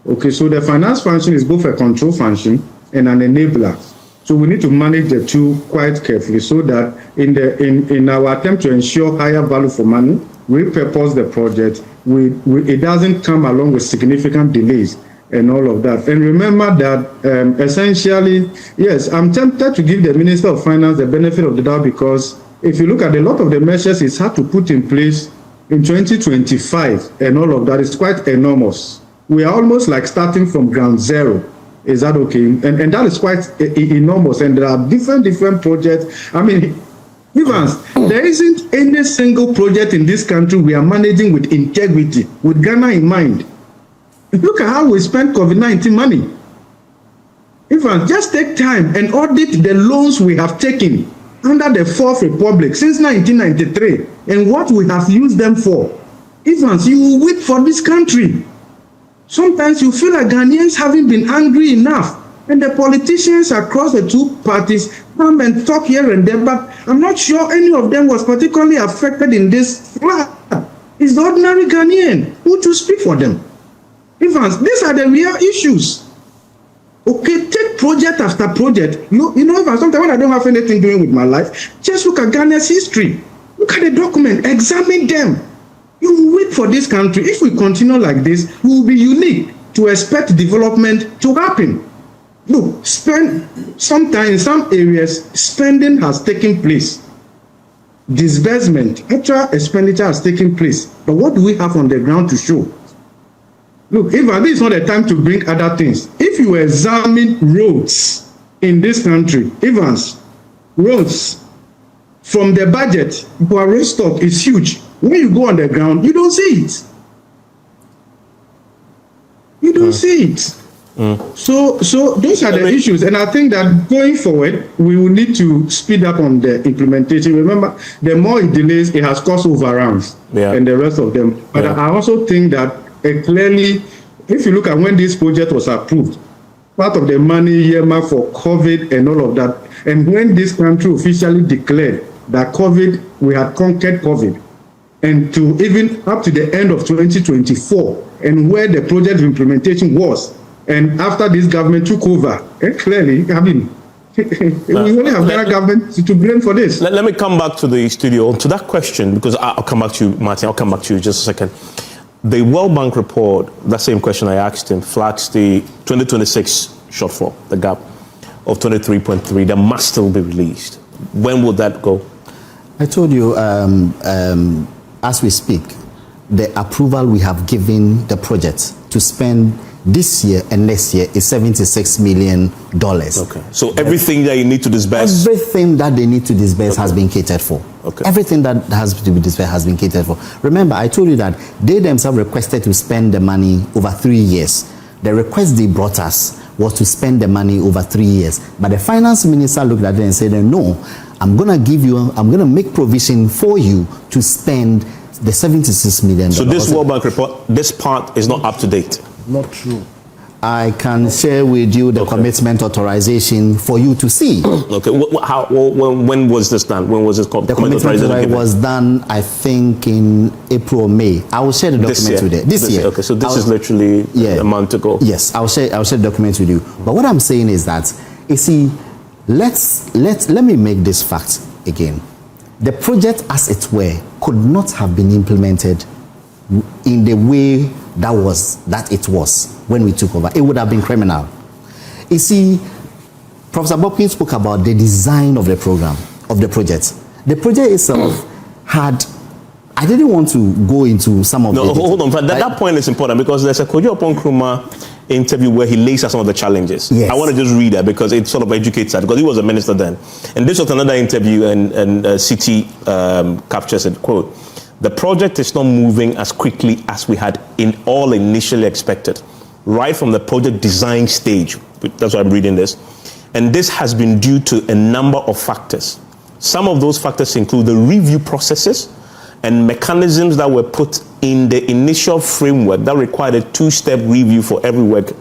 Okay, so the finance function is both a control function and an enabler. So we need to manage the two quite carefully so that in our attempt to ensure higher value for money, we repurpose the project. It doesn't come along with significant delays and all of that. And remember that essentially, yes, I'm tempted to give the Minister of Finance the benefit of the doubt, because if you look at a lot of the measures it's had to put in place in 2025 and all of that is quite enormous. We are almost like starting from ground zero. Is that okay? And that is quite enormous. And there are different projects. I mean, Evans, there isn't any single project in this country we are managing with integrity, with Ghana in mind. Look at how we spend COVID-19 money. Evans, just take time and audit the loans we have taken under the Fourth Republic since 1993 and what we have used them for. Evans, you will wait for this country. Sometimes you feel like Ghanaians haven't been angry enough, and the politicians across the two parties come and talk here and there, but I'm not sure any of them was particularly affected in this flood. It's the ordinary Ghanaian who to speak for them. Evans, these are the real issues. Okay, take project after project. You know, Evans, sometimes when I don't have anything doing with my life, just look at Ghana's history. Look at the document, examine them. You wait for this country. If we continue like this, we will be unique to expect development to happen. Look, sometimes in some areas, spending has taken place. Disbursement, actual expenditure has taken place. But what do we have on the ground to show? Look, Eva, this is not a time to bring other things. If you examine roads in this country, Evans, roads from the budget, our road stock is huge. When you go on the ground, you don't see it. You don't see it. So those are the issues, and I think that going forward, we will need to speed up on the implementation. Remember, the more it delays, it has cost overruns and the rest of them. But I also think that clearly, if you look at when this project was approved, part of the money earmarked for COVID and all of that, and when this country officially declared that we had conquered COVID, and to even up to the end of 2024, and where the project implementation was, and after this government took over, clearly, I mean, we only have Ghana government to blame for this. Let me come back to the studio, to that question, because I'll come back to you, Martin, I'll come back to you in just a second. The World Bank report, that same question I asked him, flags the 2026 shortfall, the gap of 23.3 that must still be released. When will that go? I told you, as we speak, the approval we have given the project to spend this year and next year is $76 million. Okay. So everything that you need to disburse? Everything that they need to disburse has been catered for. Okay. Everything that has to be disbursed has been catered for. Remember, I told you that they themselves requested to spend the money over 3 years. The request they brought us was to spend the money over 3 years. But the finance minister looked at it and said, no, I'm going to make provision for you to spend the $76 million. So this World Bank report, this part is not up to date? Not true. I can share with you the commitment authorization for you to see. Okay. When was this done? When was this The commitment authorization was done, I think, in April or May. I will share the document with you. This year. Okay, so this is literally a month ago. Yes, I'll share the document with you. But what I'm saying is that, you see, let me make this fact again. The project, as it were, could not have been implemented in the way that it was when we took over. It would have been criminal. You see, Professor Bobkin spoke about the design of the program, of the project. The project itself had, I didn't want to go into some of the... No, hold on. That point is important because there's a Kojo Nkrumah interview where he lays out some of the challenges. Yes. I want to just read that because it sort of educates that, because he was a minister then. And this was another interview, and City captures it, quote, "The project is not moving as quickly as we had all initially expected, right from the project design stage." That's why I'm reading this. "And this has been due to a number of factors. Some of those factors include the review processes and mechanisms that were put in the initial framework that required a two-step review for every work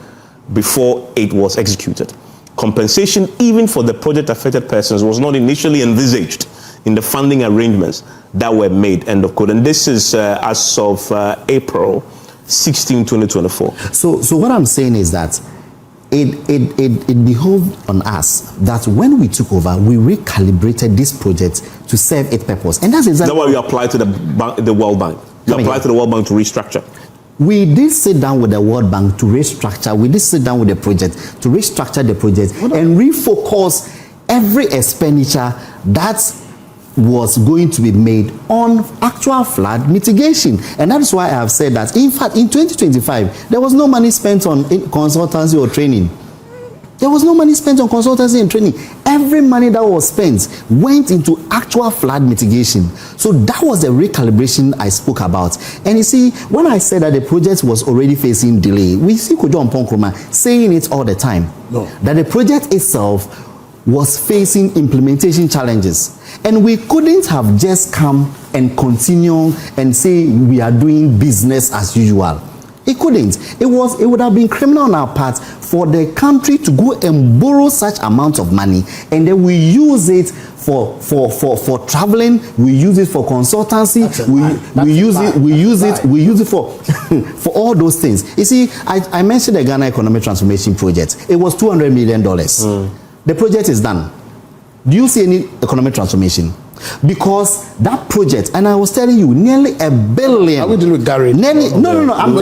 before it was executed. Compensation, even for the project-affected persons, was not initially envisaged in the funding arrangements that were made," end of quote. And this is as of April 2024. So what I'm saying is that it behoved on us that when we took over, we recalibrated this project to serve its purpose. And that's exactly why we applied to the World Bank. You applied to the World Bank to restructure. We did sit down with the World Bank to restructure. We did sit down with the project to restructure the project and refocus every expenditure that was going to be made on actual flood mitigation. And that's why I have said that, in fact, in 2025, there was no money spent on consultancy or training. There was no money spent on consultancy and training. Every money that was spent went into actual flood mitigation. So that was the recalibration I spoke about. And you see, when I said that the project was already facing delay, we see Kojo Mponkroma saying it all the time. No. That the project itself was facing implementation challenges. And we couldn't have just come and continue and say we are doing business as usual. It couldn't. It would have been criminal on our part for the country to go and borrow such amount of money, and then we use it for traveling, we use it for consultancy, we use it for all those things. You see, I mentioned the Ghana Economic Transformation Project. It was $200 million. The project is done. Do you see any economic transformation? Because that project, and I was telling you, nearly $1 billion. Are we dealing with Gary? Nearly, no. I'm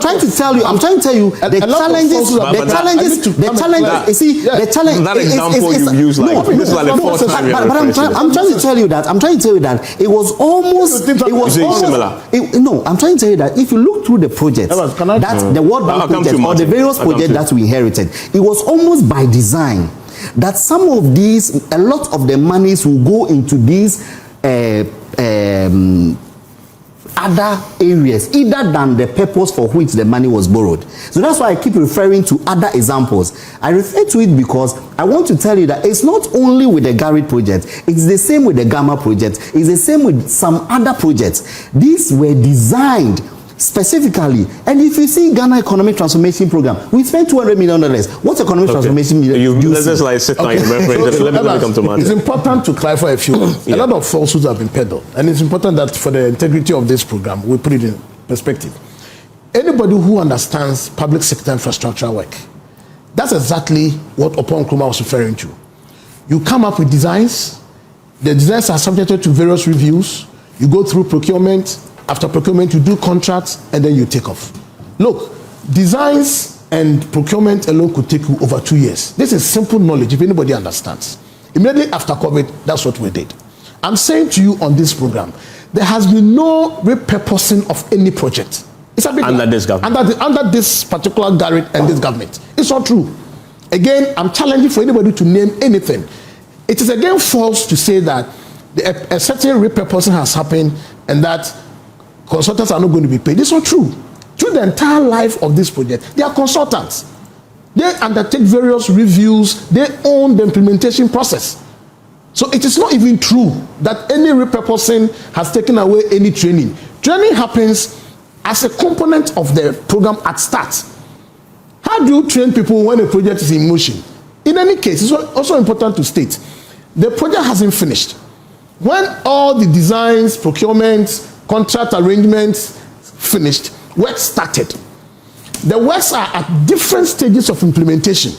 trying to tell you the challenges. The challenges. You see, the challenge. That example you use, like this is like the fourth time. But I'm trying to tell you that it was almost. Similar. No, I'm trying to tell you that if you look through the project, that the World Bank project or the various projects that we inherited, it was almost by design that some of these, a lot of the monies will go into these other areas, either than the purpose for which the money was borrowed. So that's why I keep referring to other examples. I refer to it because I want to tell you that it's not only with the Garrett project, it's the same with the Gamma project, it's the same with some other projects. These were designed specifically, and if you see Ghana Economic Transformation Program, we spent $200 million. What economic transformation do you let's just like sit down. Let me come to Martin. It's important to clarify a few. A lot of falsehoods have been peddled, and it's important that for the integrity of this program, we put it in perspective. Anybody who understands public sector infrastructure work, that's exactly what Opon Nkrumah was referring to. You come up with designs, the designs are subjected to various reviews, you go through procurement. After procurement, you do contracts, and then you take off. Look, designs and procurement alone could take you over 2 years. This is simple knowledge, if anybody understands. Immediately after COVID, that's what we did. I'm saying to you on this program, there has been no repurposing of any project. It's a big under this government. Under this particular Garrett and this government. It's not true. Again, I'm challenging for anybody to name anything. It is again false to say that a certain repurposing has happened and that consultants are not going to be paid. It's not true. Through the entire life of this project, they are consultants. They undertake various reviews. They own the implementation process. So it is not even true that any repurposing has taken away any training. Training happens as a component of the program at start. How do you train people when a project is in motion? In any case, it's also important to state, the project hasn't finished. When all the designs, procurements, contract arrangements finished, work started. The works are at different stages of implementation.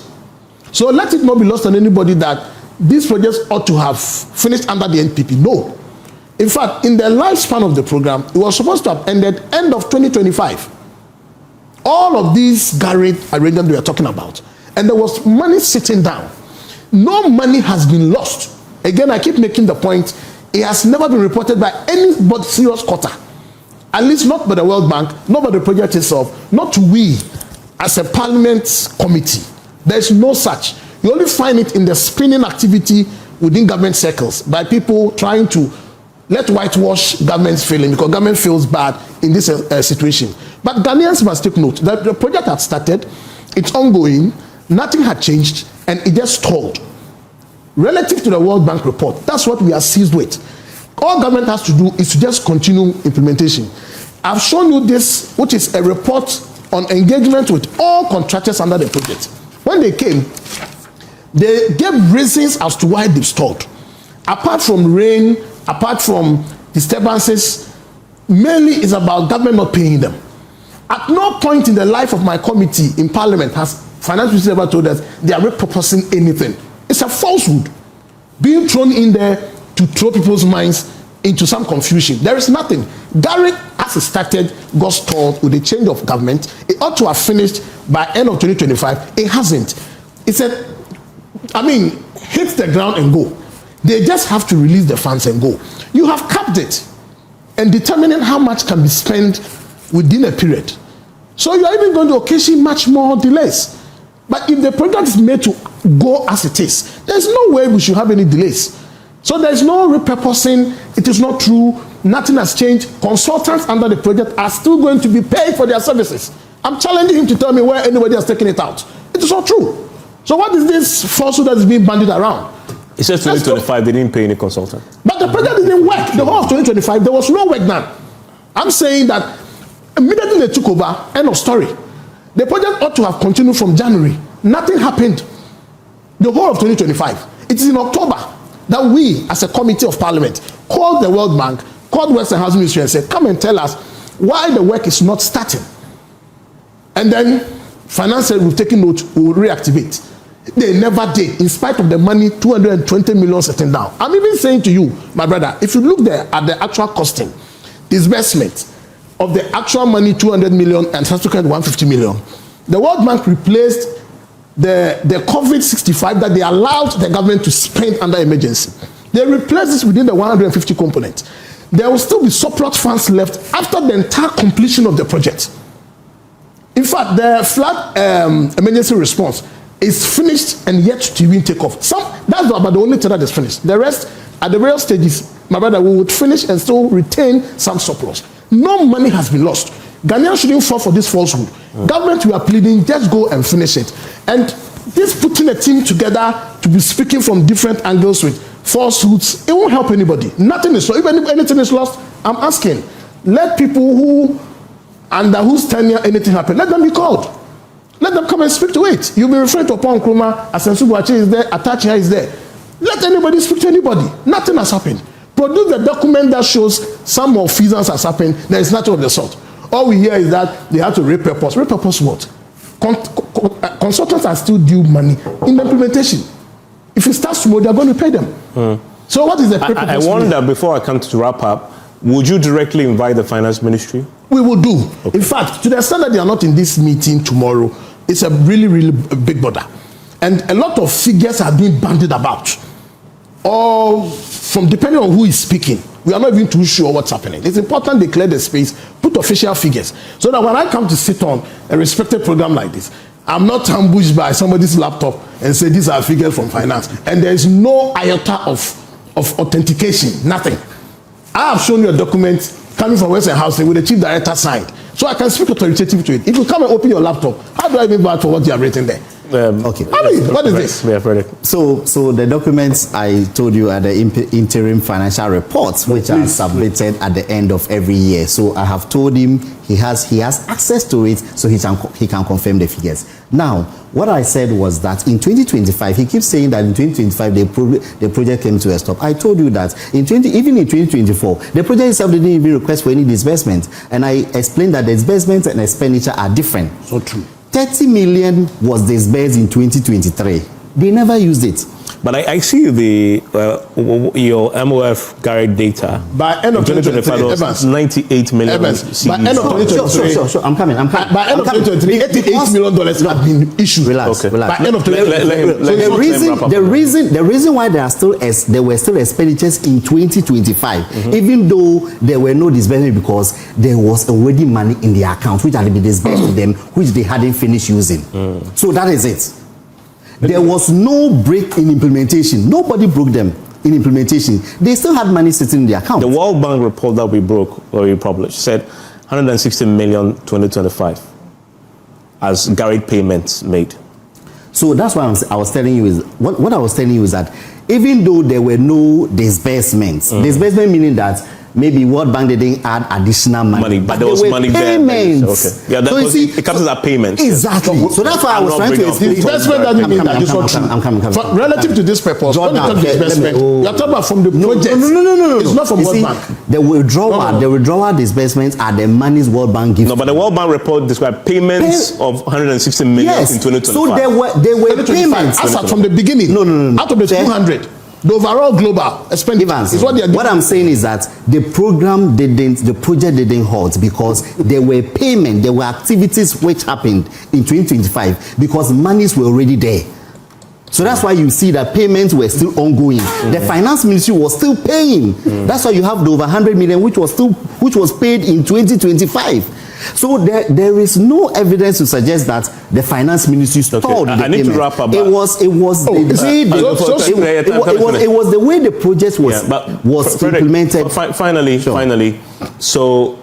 So let it not be lost on anybody that these projects ought to have finished under the NPP. No. In fact, in the lifespan of the program, it was supposed to have ended end of 2025. All of these Garrett arrangements we are talking about. And there was money sitting down. No money has been lost. Again, I keep making the point, it has never been reported by any but serious quarter. At least not by the World Bank, not by the project itself, not to we as a parliament committee. There is no such. You only find it in the spinning activity within government circles by people trying to let whitewash government's failing because government feels bad in this situation. But Ghanaians must take note that the project had started, it's ongoing, nothing had changed, and it just stalled. Relative to the World Bank report, that's what we are seized with. All government has to do is to just continue implementation. I've shown you this, which is a report on engagement with all contractors under the project. When they came, they gave reasons as to why they've stalled. Apart from rain, apart from disturbances, mainly it's about government not paying them. At no point in the life of my committee in Parliament has Finance Minister ever told us they are repurposing anything. It's a falsehood being thrown in there to throw people's minds into some confusion. There is nothing. Garrett, as it started, got stalled with the change of government. It ought to have finished by end of 2025. It hasn't. It said, hit the ground and go. They just have to release the funds and go. You have capped it and determining how much can be spent within a period. So you are even going to occasion much more delays. But if the project is made to go as it is, there's no way we should have any delays. So there's no repurposing. It is not true. Nothing has changed. Consultants under the project are still going to be paid for their services. I'm challenging him to tell me where anybody has taken it out. It is not true. So what is this falsehood that is being bandied around? It says 2025, they didn't pay any consultant. But the project didn't work. The whole of 2025, there was no work done. I'm saying that immediately they took over, end of story. The project ought to have continued from January. Nothing happened. The whole of 2025. It is in October that we, as a committee of Parliament, called the World Bank, called Western Housing Ministry and said, come and tell us why the work is not starting. And then Finance said, we've taken note, we'll reactivate. They never did, in spite of the money, 220 million sitting down. I'm even saying to you, my brother, if you look there at the actual costing, disbursement of the actual money, 200 million and subsequent 150 million, the World Bank replaced the COVID-65 that they allowed the government to spend under emergency. They replaced this within the 150 component. There will still be surplus funds left after the entire completion of the project. In fact, the flood emergency response is finished and yet to even take off. That's about the only thing that is finished. The rest, at the various stages, my brother, we would finish and still retain some surplus. No money has been lost. Ghanaians shouldn't fall for this falsehood. Government, we are pleading, just go and finish it. And this putting a team together to be speaking from different angles with falsehoods, it won't help anybody. Nothing is lost. Even if anything is lost, I'm asking, let people who, under whose tenure anything happened, let them be called. Let them come and speak to it. You'll be referring to Upon Nkrumah, Asensu Boakye is there, Atachia is there. Let anybody speak to anybody. Nothing has happened. Produce the document that shows some malfeasance has happened. There is nothing of the sort. All we hear is that they have to repurpose. Repurpose what? Consultants are still due money in the implementation. If it starts tomorrow, they are going to pay them. So what is the purpose? I wonder, before I come to wrap up, would you directly invite the Finance Ministry? We will do. Okay. In fact, to the extent that they are not in this meeting tomorrow, it's a really, really big bother. And a lot of figures are being bandied about. Or from depending on who is speaking, we are not even too sure what's happening. It's important they clear the space, put official figures, so that when I come to sit on a respected program like this, I'm not ambushed by somebody's laptop and say these are figures from finance. And there is no iota of authentication, nothing. I have shown you a document coming from Western Housing with the chief director signed. So I can speak authoritatively to it. If you come and open your laptop, how do I even vouch for what you have written there? Okay. What is this? We have read it. So the documents I told you are the interim financial reports, which are submitted at the end of every year. So I have told him he has access to it, so he can confirm the figures. Now, what I said was that in 2025, he keeps saying that in 2025 the project came to a stop. I told you that even in 2024, the project itself didn't even request for any disbursement, and I explained that the disbursement and expenditure are different. So true. 30 million was disbursed in 2023. They never used it. But I see your MOF Garrett data. By end of 2023, was 98 million. Evans, by end of 2023, sure. I'm coming. By end of 2023, $88 million have been issued. Relax. By end of 2023. The reason why there were still expenditures in 2025, even though there were no disbursement, because there was already money in the account which had been disbursed to them, which they hadn't finished using. So that is it. There was no break in implementation. Nobody broke them in implementation. They still had money sitting in the account. The World Bank report that we published said 160 million 2025 as Garrett payments made. So that's why I was telling you is what I was telling you is that even though there were no disbursements, disbursement meaning that maybe World Bank didn't add additional money. But there was were money payments. there. Okay. Yeah, that was, it comes as a payment. Exactly. So that's why I was trying to explain. Investment doesn't mean that it's not true. Relative to this purpose, when it comes to investment, you are talking about from the project. No. It's not from World Bank. The withdrawal disbursements are the monies World Bank gives. No, but the World Bank report described payments of 160 million in 2025. So there were payments. As from the beginning. No. Out of the 200. The overall global expenditure is what they are doing. What I'm saying is that the project didn't halt because there were payments, there were activities which happened in 2025 because monies were already there. So that's why you see that payments were still ongoing. The finance ministry was still paying. That's why you have the over 100 million which was paid in 2025. So there is no evidence to suggest that the finance ministry stalled the payment. I need to wrap up. It was the way the project was implemented. Finally, so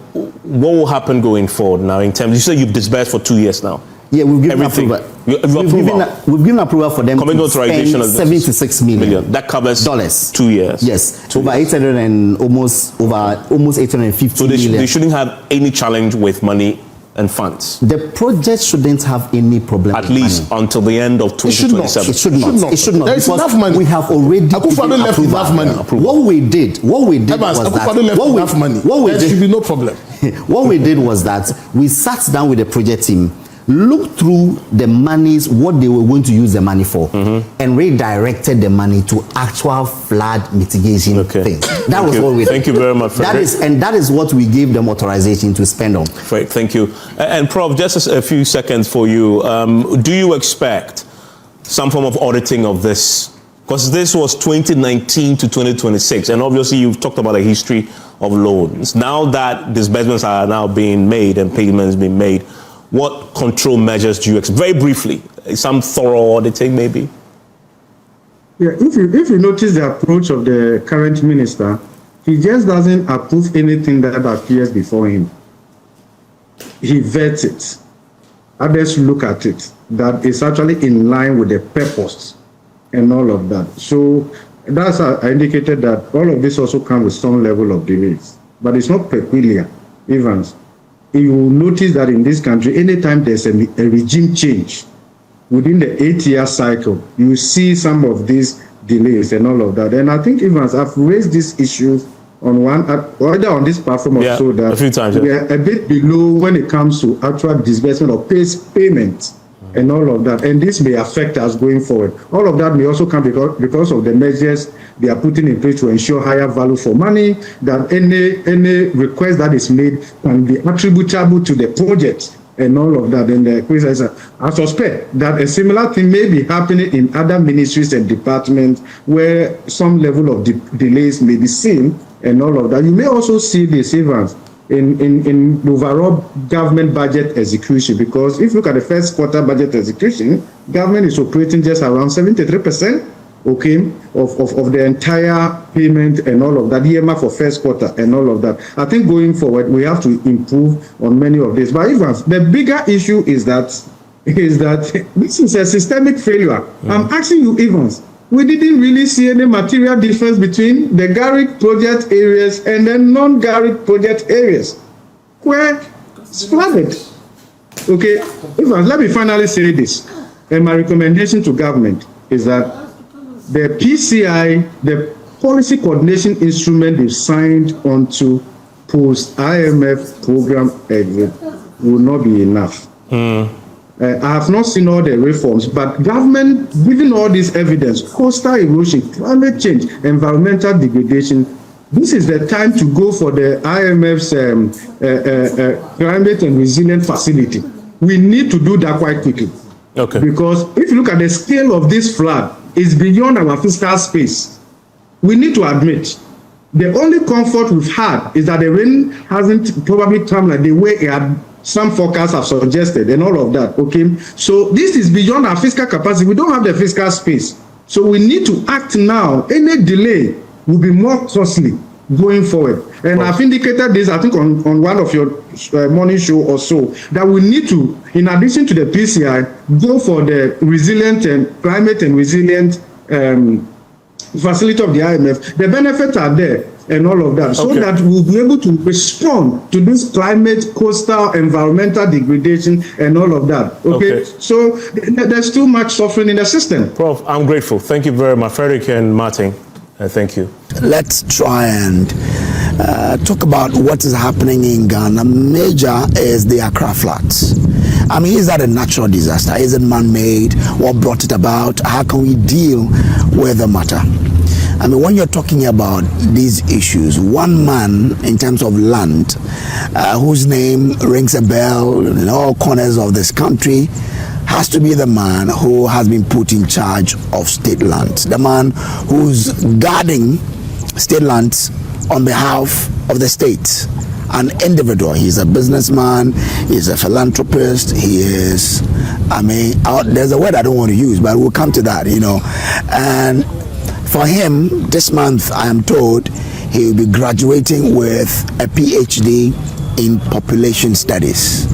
what will happen going forward now in terms? You said you've disbursed for 2 years now. Yeah, we've given everything. approval. We've given approval for them to spend 76 million. That covers dollars. 2 years. Yes, over 800 and almost 850 million. They shouldn't have any challenge with money and funds. The project shouldn't have any problem. At least until the end of 2027. It should not. There is enough money. We have already left enough money. What we did was that there should be no problem. What we did was that we sat down with the project team, looked through the monies, what they were going to use the money for, and redirected the money to actual flood mitigation things. That was what we did. Thank you very much. That is what we gave them authorization to spend on. Great, thank you. And Prof, just a few seconds for you. Do you expect some form of auditing of this? Because this was 2019 to 2026, and obviously you've talked about a history of loans. Now that disbursements are now being made and payments being made, what control measures do you expect? Very briefly, some thorough auditing maybe? Yeah, if you notice the approach of the current minister, he just doesn't approve anything that appears before him. He vets it. Others look at it. That is actually in line with the purpose and all of that. So that's I indicated that all of this also comes with some level of delays. But it's not peculiar, Evans. You will notice that in this country, anytime there's a regime change, within the 8-year cycle, you see some of these delays and all of that. And I think, Evans, I've raised these issues on either on this platform or so that a few times, we are a bit below when it comes to actual disbursement of payment and all of that. And this may affect us going forward. All of that may also come because of the measures they are putting in place to ensure higher value for money, that any request that is made can be attributable to the project and all of that. And I suspect that a similar thing may be happening in other ministries and departments where some level of delays may be seen and all of that. You may also see this, Evans, in overall government budget execution, because if you look at the first quarter budget execution, government is operating just around 73%, of the entire payment and all of that, EMR for first quarter and all of that. I think going forward, we have to improve on many of this. But Evans, the bigger issue is that this is a systemic failure. I'm asking you, Evans, we didn't really see any material difference between the Garrick project areas and the non-Garrick project areas where it's flooded. Okay, Evans, let me finally say this. And my recommendation to government is that the PCI, the policy coordination instrument they've signed onto post-IMF program exit will not be enough. I have not seen all the reforms, but government, given all this evidence, coastal erosion, climate change, environmental degradation, this is the time to go for the IMF's climate and resilient facility. We need to do that quite quickly. Okay. Because if you look at the scale of this flood, it's beyond our fiscal space. We need to admit, the only comfort we've had is that the rain hasn't probably come like the way some forecasts have suggested and all of that, okay? So this is beyond our fiscal capacity. We don't have the fiscal space. So we need to act now. Any delay will be more costly going forward. And I've indicated this, I think, on one of your morning show or so, that we need to, in addition to the PCI, go for the resilient and climate and resilient facility of the IMF. The benefits are there. and all of that, so that we'll be able to respond to this climate, coastal, environmental degradation, and all of that. Okay? So there's too much suffering in the system. Prof, I'm grateful. Thank you very much, Frederick and Martin. Thank you. Let's try and talk about what is happening in Ghana. Major is the Accra floods. I mean, is that a natural disaster? Is it man-made? What brought it about? How can we deal with the matter? I mean, when you're talking about these issues, one man in terms of land, whose name rings a bell in all corners of this country, has to be the man who has been put in charge of state lands, the man who's guarding state lands on behalf of the state. An individual. He's a businessman, he's a philanthropist, he is, I mean, there's a word I don't want to use, but we'll come to that, you know. And for him, this month, I am told, he will be graduating with a PhD in population studies.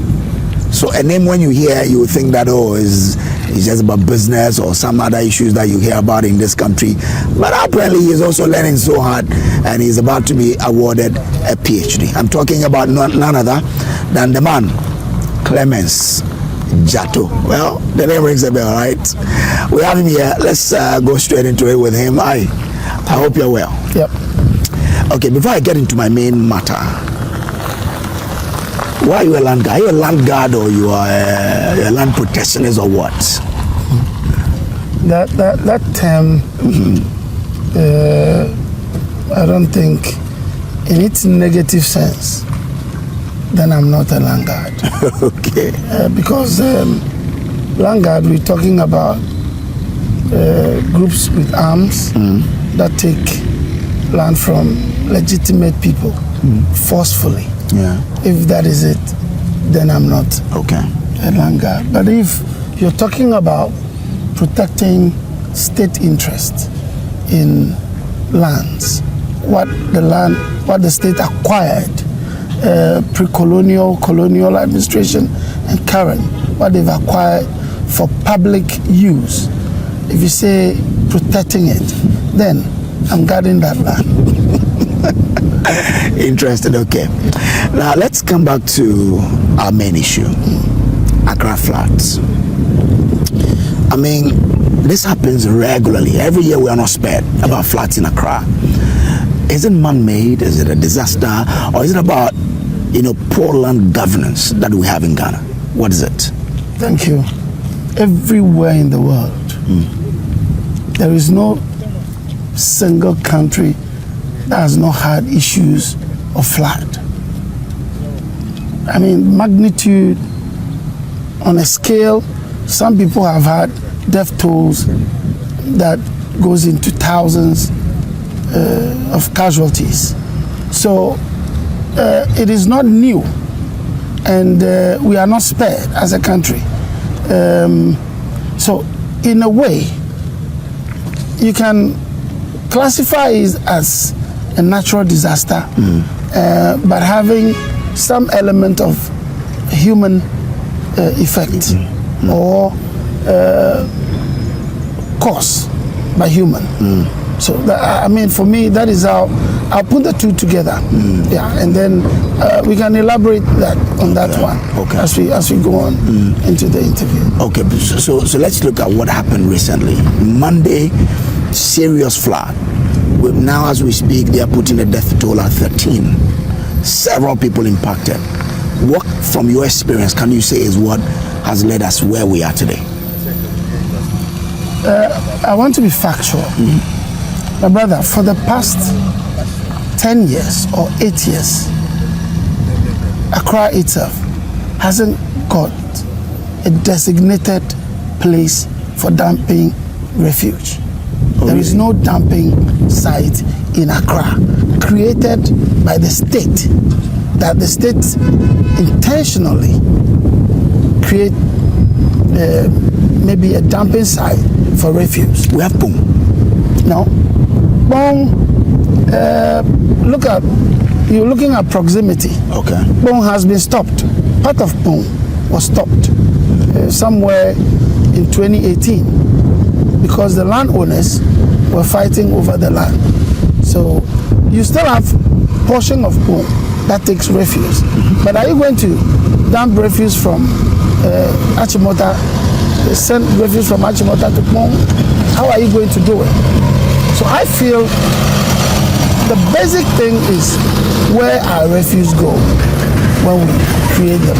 So a name when you hear, you will think that, oh, it's just about business or some other issues that you hear about in this country. But apparently he is also learning so hard, and he's about to be awarded a PhD. I'm talking about none other than the man, Clemens Jato. Well, the name rings a bell, right? We have him here. Let's go straight into it with him. I hope you're well. Yep. Okay, before I get into my main matter, why are you a land guard? Are you a land guard or you are a land protectionist or what? That term, I don't think, in its negative sense, then I'm not a land guard. Okay. Because land guard, we're talking about groups with arms that take land from legitimate people forcefully. Yeah. If that is it, then I'm not a land guard. But if you're talking about protecting state interest in lands, what the state acquired, pre-colonial, colonial administration, and current, what they've acquired for public use, if you say protecting it, then I'm guarding that land. Interesting, okay. Now let's come back to our main issue, Accra floods. I mean, this happens regularly. Every year we are not spared about floods in Accra. Is it man-made? Is it a disaster? Or is it about, poor land governance that we have in Ghana? What is it? Thank you. Everywhere in the world, there is no single country that has not had issues of flood. I mean, magnitude on a scale, some people have had death tolls that goes into thousands of casualties. So it is not new, and we are not spared as a country. So in a way, you can classify it as a natural disaster, but having some element of human effect or cause by human. So that, I mean, for me, that is how I'll put the two together. Yeah, and then we can elaborate that on that one as we go on into the interview. Okay, so let's look at what happened recently. Monday, serious flood. Now, as we speak, they are putting the death toll at 13. Several people impacted. What, from your experience, can you say is what has led us where we are today? I want to be factual. My brother, for the past 10 years or 8 years, Accra itself hasn't got a designated place for dumping refuge. There is no dumping site in Accra created by the state, that the state intentionally create maybe a dumping site for refuse. We have Pong. No. Pong, you're looking at proximity. Okay. Pong has been stopped. Part of Pong was stopped somewhere in 2018 because the landowners were fighting over the land. So you still have portion of Pong that takes refuse. But are you going to dump refuse from Achimota, send refuse from Achimota to Pong? How are you going to do it? So I feel the basic thing is where our refuse go when we create them.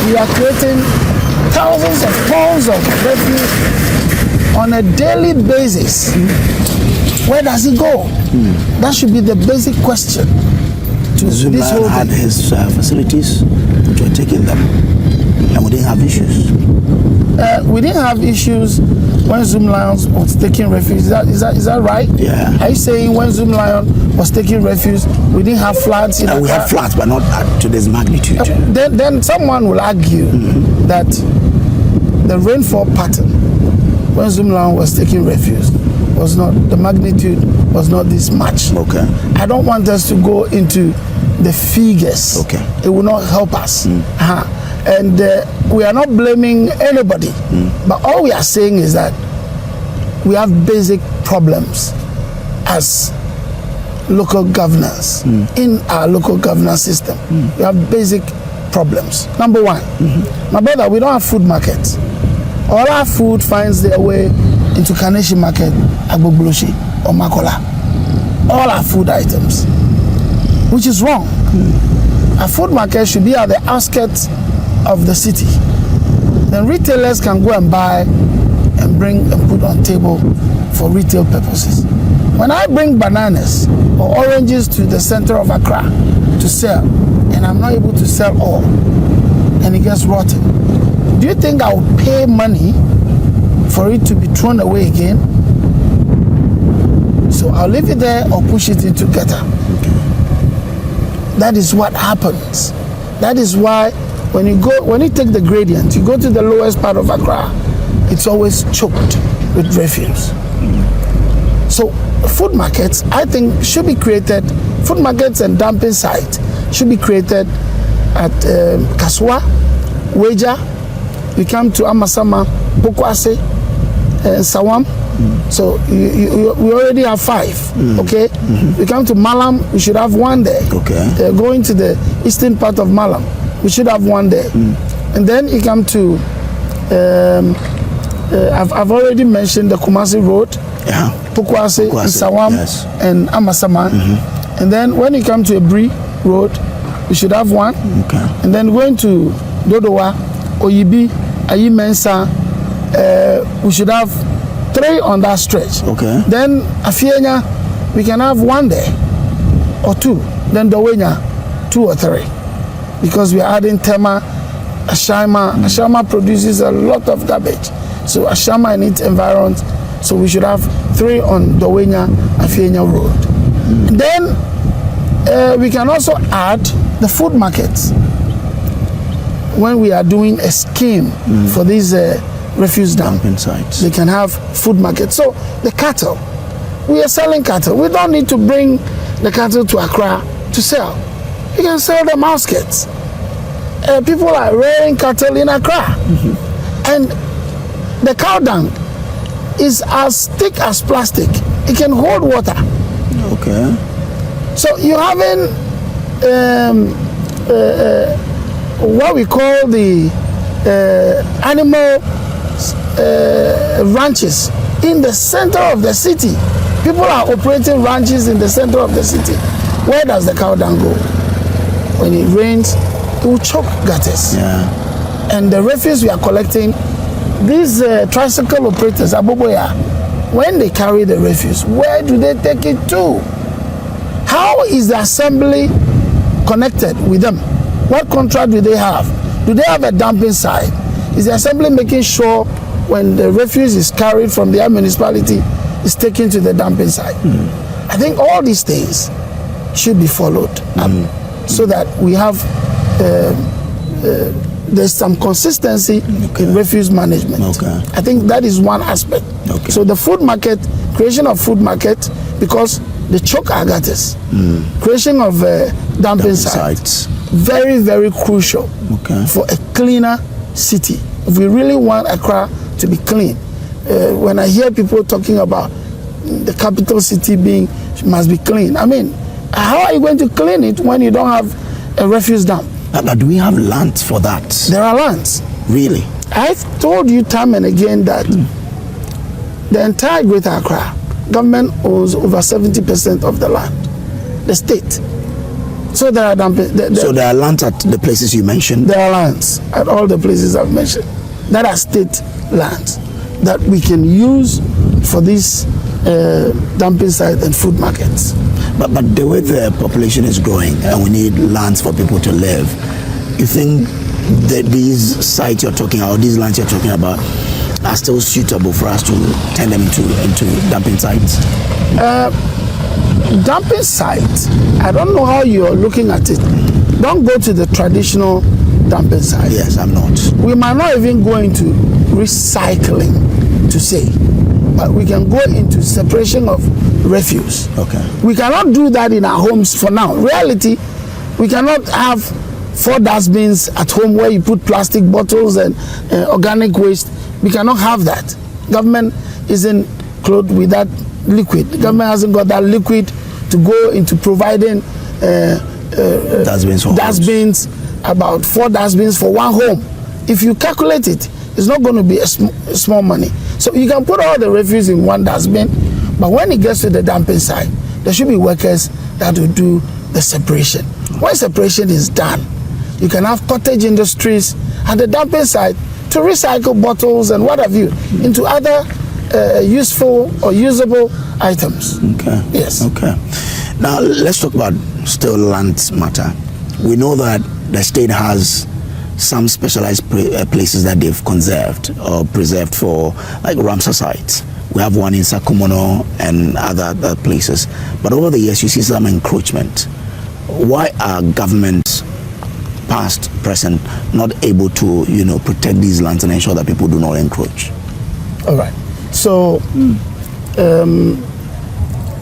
We are creating thousands of tons of refuse on a daily basis. Where does it go? That should be the basic question to this whole had thing. his facilities, which were taking them, and we didn't have issues. We didn't have issues when Zoom Lions was taking refuge. Is that right? Yeah. Are you saying when Zoom Lion was taking refuge, we didn't have floods? We have floods, but not to this magnitude. Then someone will argue that the rainfall pattern when Zoom Lion was taking refuge was not, the magnitude was not this much. Okay. I don't want us to go into the figures. Okay. It will not help us. And we are not blaming anybody. But all we are saying is that we have basic problems as local governance in our local governance system. We have basic problems. Number one, my brother, we don't have food markets. All our food finds their way into Kaneshi Market, Agbogboshi, or Makola. All our food items, which is wrong. A food market should be at the outskirts of the city. Then retailers can go and buy and bring and put on table for retail purposes. When I bring bananas or oranges to the center of Accra to sell, and I'm not able to sell all, and it gets rotten, do you think I will pay money for it to be thrown away again? So I'll leave it there or push it into gutter. That is what happens. That is why when you take the gradient, you go to the lowest part of Accra, it's always choked with refuse. So food markets, I think, should be created. Food markets and dumping sites should be created at Kaswa, Weja. We come to Amasama, Bokwase, Sawam. So we already have 5. Okay. We come to Malam, we should have 1 there. Okay. Going to the eastern part of Malam, we should have 1 there. And then you come to I've already mentioned the Kumasi Road, Pokwase, Sawam, yes, and Amasama. And then when you come to Ebri Road, we should have 1. Okay. And then going to Dodowa, Oyibi, Ayimensa, we should have 3 on that stretch. Okay. Then Afienya, we can have 1 there or 2. Then Dowenya, 2 or 3, because we are adding Tema, Ashama. Ashama produces a lot of garbage, so Ashama and its environs. So we should have 3 on Dowenya, Afienya Road. Then we can also add the food markets when we are doing a scheme for these refuse dumping sites. They can have food markets. So the cattle, we are selling cattle. We don't need to bring the cattle to Accra to sell. You can sell them outskirts. People are rearing cattle in Accra. And the cow dung is as thick as plastic. It can hold water. Okay. So you're having what we call the animal ranches in the center of the city. People are operating ranches in the center of the city. Where does the cow dung go? When it rains, it will choke gutters. Yeah. And the refuse we are collecting, these tricycle operators, Aboboya, when they carry the refuse, where do they take it to? How is the assembly connected with them? What contract do they have? Do they have a dumping site? Is the assembly making sure when the refuse is carried from their municipality is taken to the dumping site? I think all these things should be followed up so that we have there's some consistency in refuse management. I think that is one aspect. So the food market, creation of food market, because they choke our gutters. Creation of dumping sites, very, very crucial for a cleaner city. If we really want Accra to be clean, when I hear people talking about the capital city must be clean, I mean, How are you going to clean it when you don't have a refuse dump? But do we have lands for that? There are lands. Really? I've told you time and again that the entire Greater Accra government owns over 70% of the land, the state. So there are so there are lands at the places you mentioned? There are lands at all the places I've mentioned that are state lands that we can use for these dumping sites and food markets. But the way the population is growing and we need lands for people to live, you think that these sites you're talking about, these lands you're talking about, are still suitable for us to turn them into dumping sites? Dumping sites, I don't know how you're looking at it. Don't go to the traditional dumping site. Yes, I'm not. We might not even go into recycling to say, but we can go into separation of refuse. Okay. We cannot do that in our homes for now. Reality, we cannot have 4 dustbins at home where you put plastic bottles and organic waste. We cannot have that. Government isn't clothed with that liquid. The government hasn't got that liquid to go into providing dustbins, about 4 dustbins for one home. If you calculate it, it's not going to be a small money. So you can put all the refuse in one dustbin, but when it gets to the dumping site, there should be workers that will do the separation. When separation is done, you can have cottage industries at the dumping site to recycle bottles and what have you into other useful or usable items. Okay. Yes. Okay. Now let's talk about still land matter. We know that the state has some specialized places that they've conserved or preserved for, like Ramsar sites. We have one in Sakumono and other places. But over the years, you see some encroachment. Why are governments, past, present, not able to, protect these lands and ensure that people do not encroach? All right. So,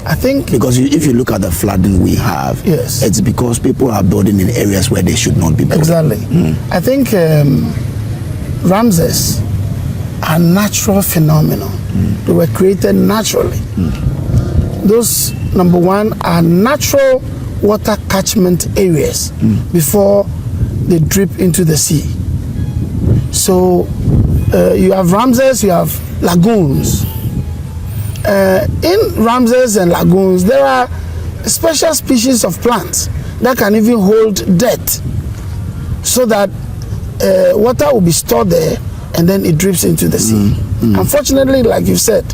I think... Because if you look at the flooding we have, yes, it's because people are building in areas where they should not be building. Exactly. I think Ramses are natural phenomenon. They were created naturally. Those, number one, are natural water catchment areas before they drip into the sea. So you have Ramses, you have lagoons. In Ramses and lagoons, there are special species of plants that can even hold dirt, so that water will be stored there and then it drips into the sea. Unfortunately, like you said,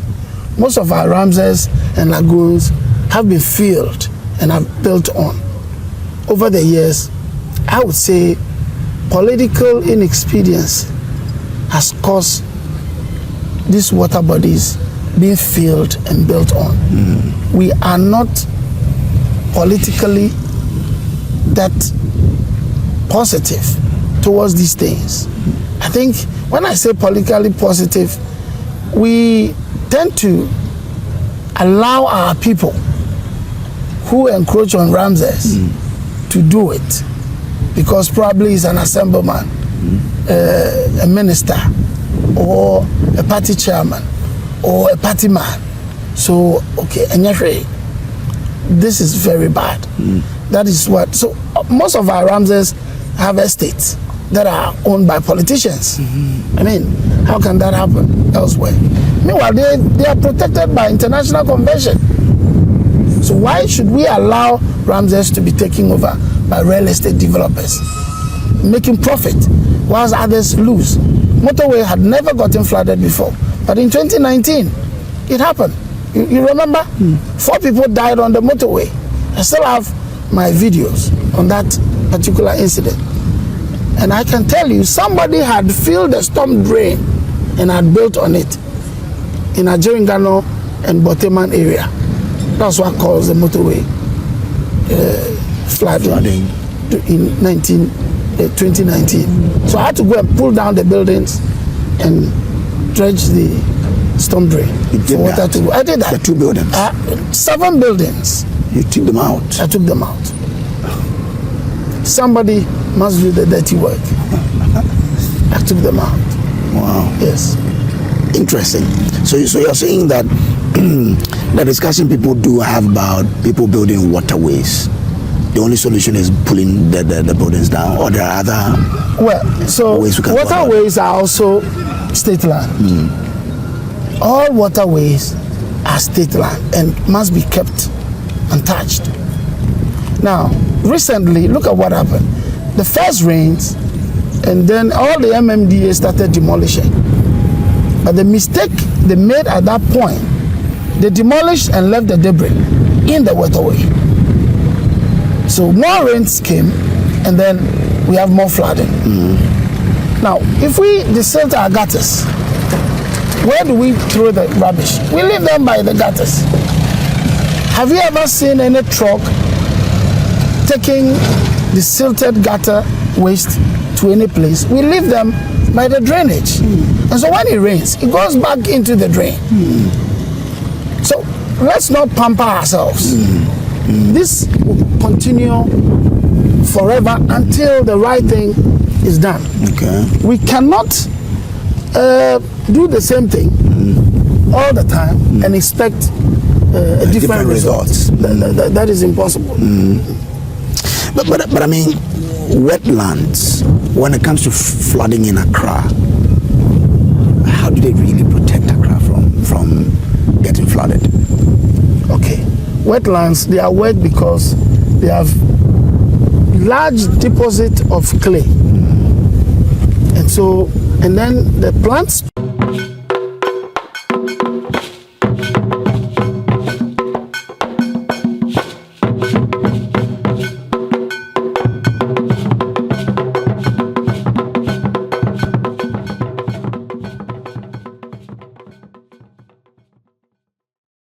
most of our Ramses and lagoons have been filled and have built on. Over the years, I would say political inexperience has caused these water bodies being filled and built on. We are not politically that positive towards these things. I think when I say politically positive, we tend to allow our people who encroach on Ramses to do it because probably he's an assemblyman, a minister, or a party chairman, or a party man. So, okay, and this is very bad. That is what, so most of our Ramses have estates that are owned by politicians. I mean, how can that happen elsewhere? Meanwhile, they are protected by international convention. So why should we allow Ramses to be taken over by real estate developers, making profit, whilst others lose? Motorway had never gotten flooded before, but in 2019, it happened. You remember? 4 people died on the motorway. I still have my videos on that particular incident. And I can tell you, somebody had filled the storm drain and had built on it in Ajeringano and Boteman area. That's what caused the motorway flooding in 2019. So I had to go and pull down the buildings and dredge the storm drain for water to go. I did that. The 2 buildings? 7 buildings. You took them out? I took them out. Somebody must do the dirty work. I took them out. Wow. Yes. Interesting. So you're saying that the discussion people do have about people building waterways, the only solution is pulling the buildings down, or there are other ways we can waterways are also state land. All waterways are state land and must be kept untouched. Now, recently, look at what happened. The first rains, and then all the MMDA started demolishing. But the mistake they made at that point, they demolished and left the debris in the waterway. So more rains came, and then we have more flooding. Now, if we desilt our gutters, where do we throw the rubbish? We leave them by the gutters. Have you ever seen any truck taking the silted gutter waste to any place? We leave them by the drainage. And so when it rains, it goes back into the drain. So let's not pamper ourselves. This will continue forever until the right thing is done. Okay. We cannot do the same thing all the time and expect different results. That is impossible. But I mean, wetlands, when it comes to flooding in Accra, how do they really protect Accra from getting flooded? Okay, wetlands, they are wet because they have large deposit of clay. And then the plants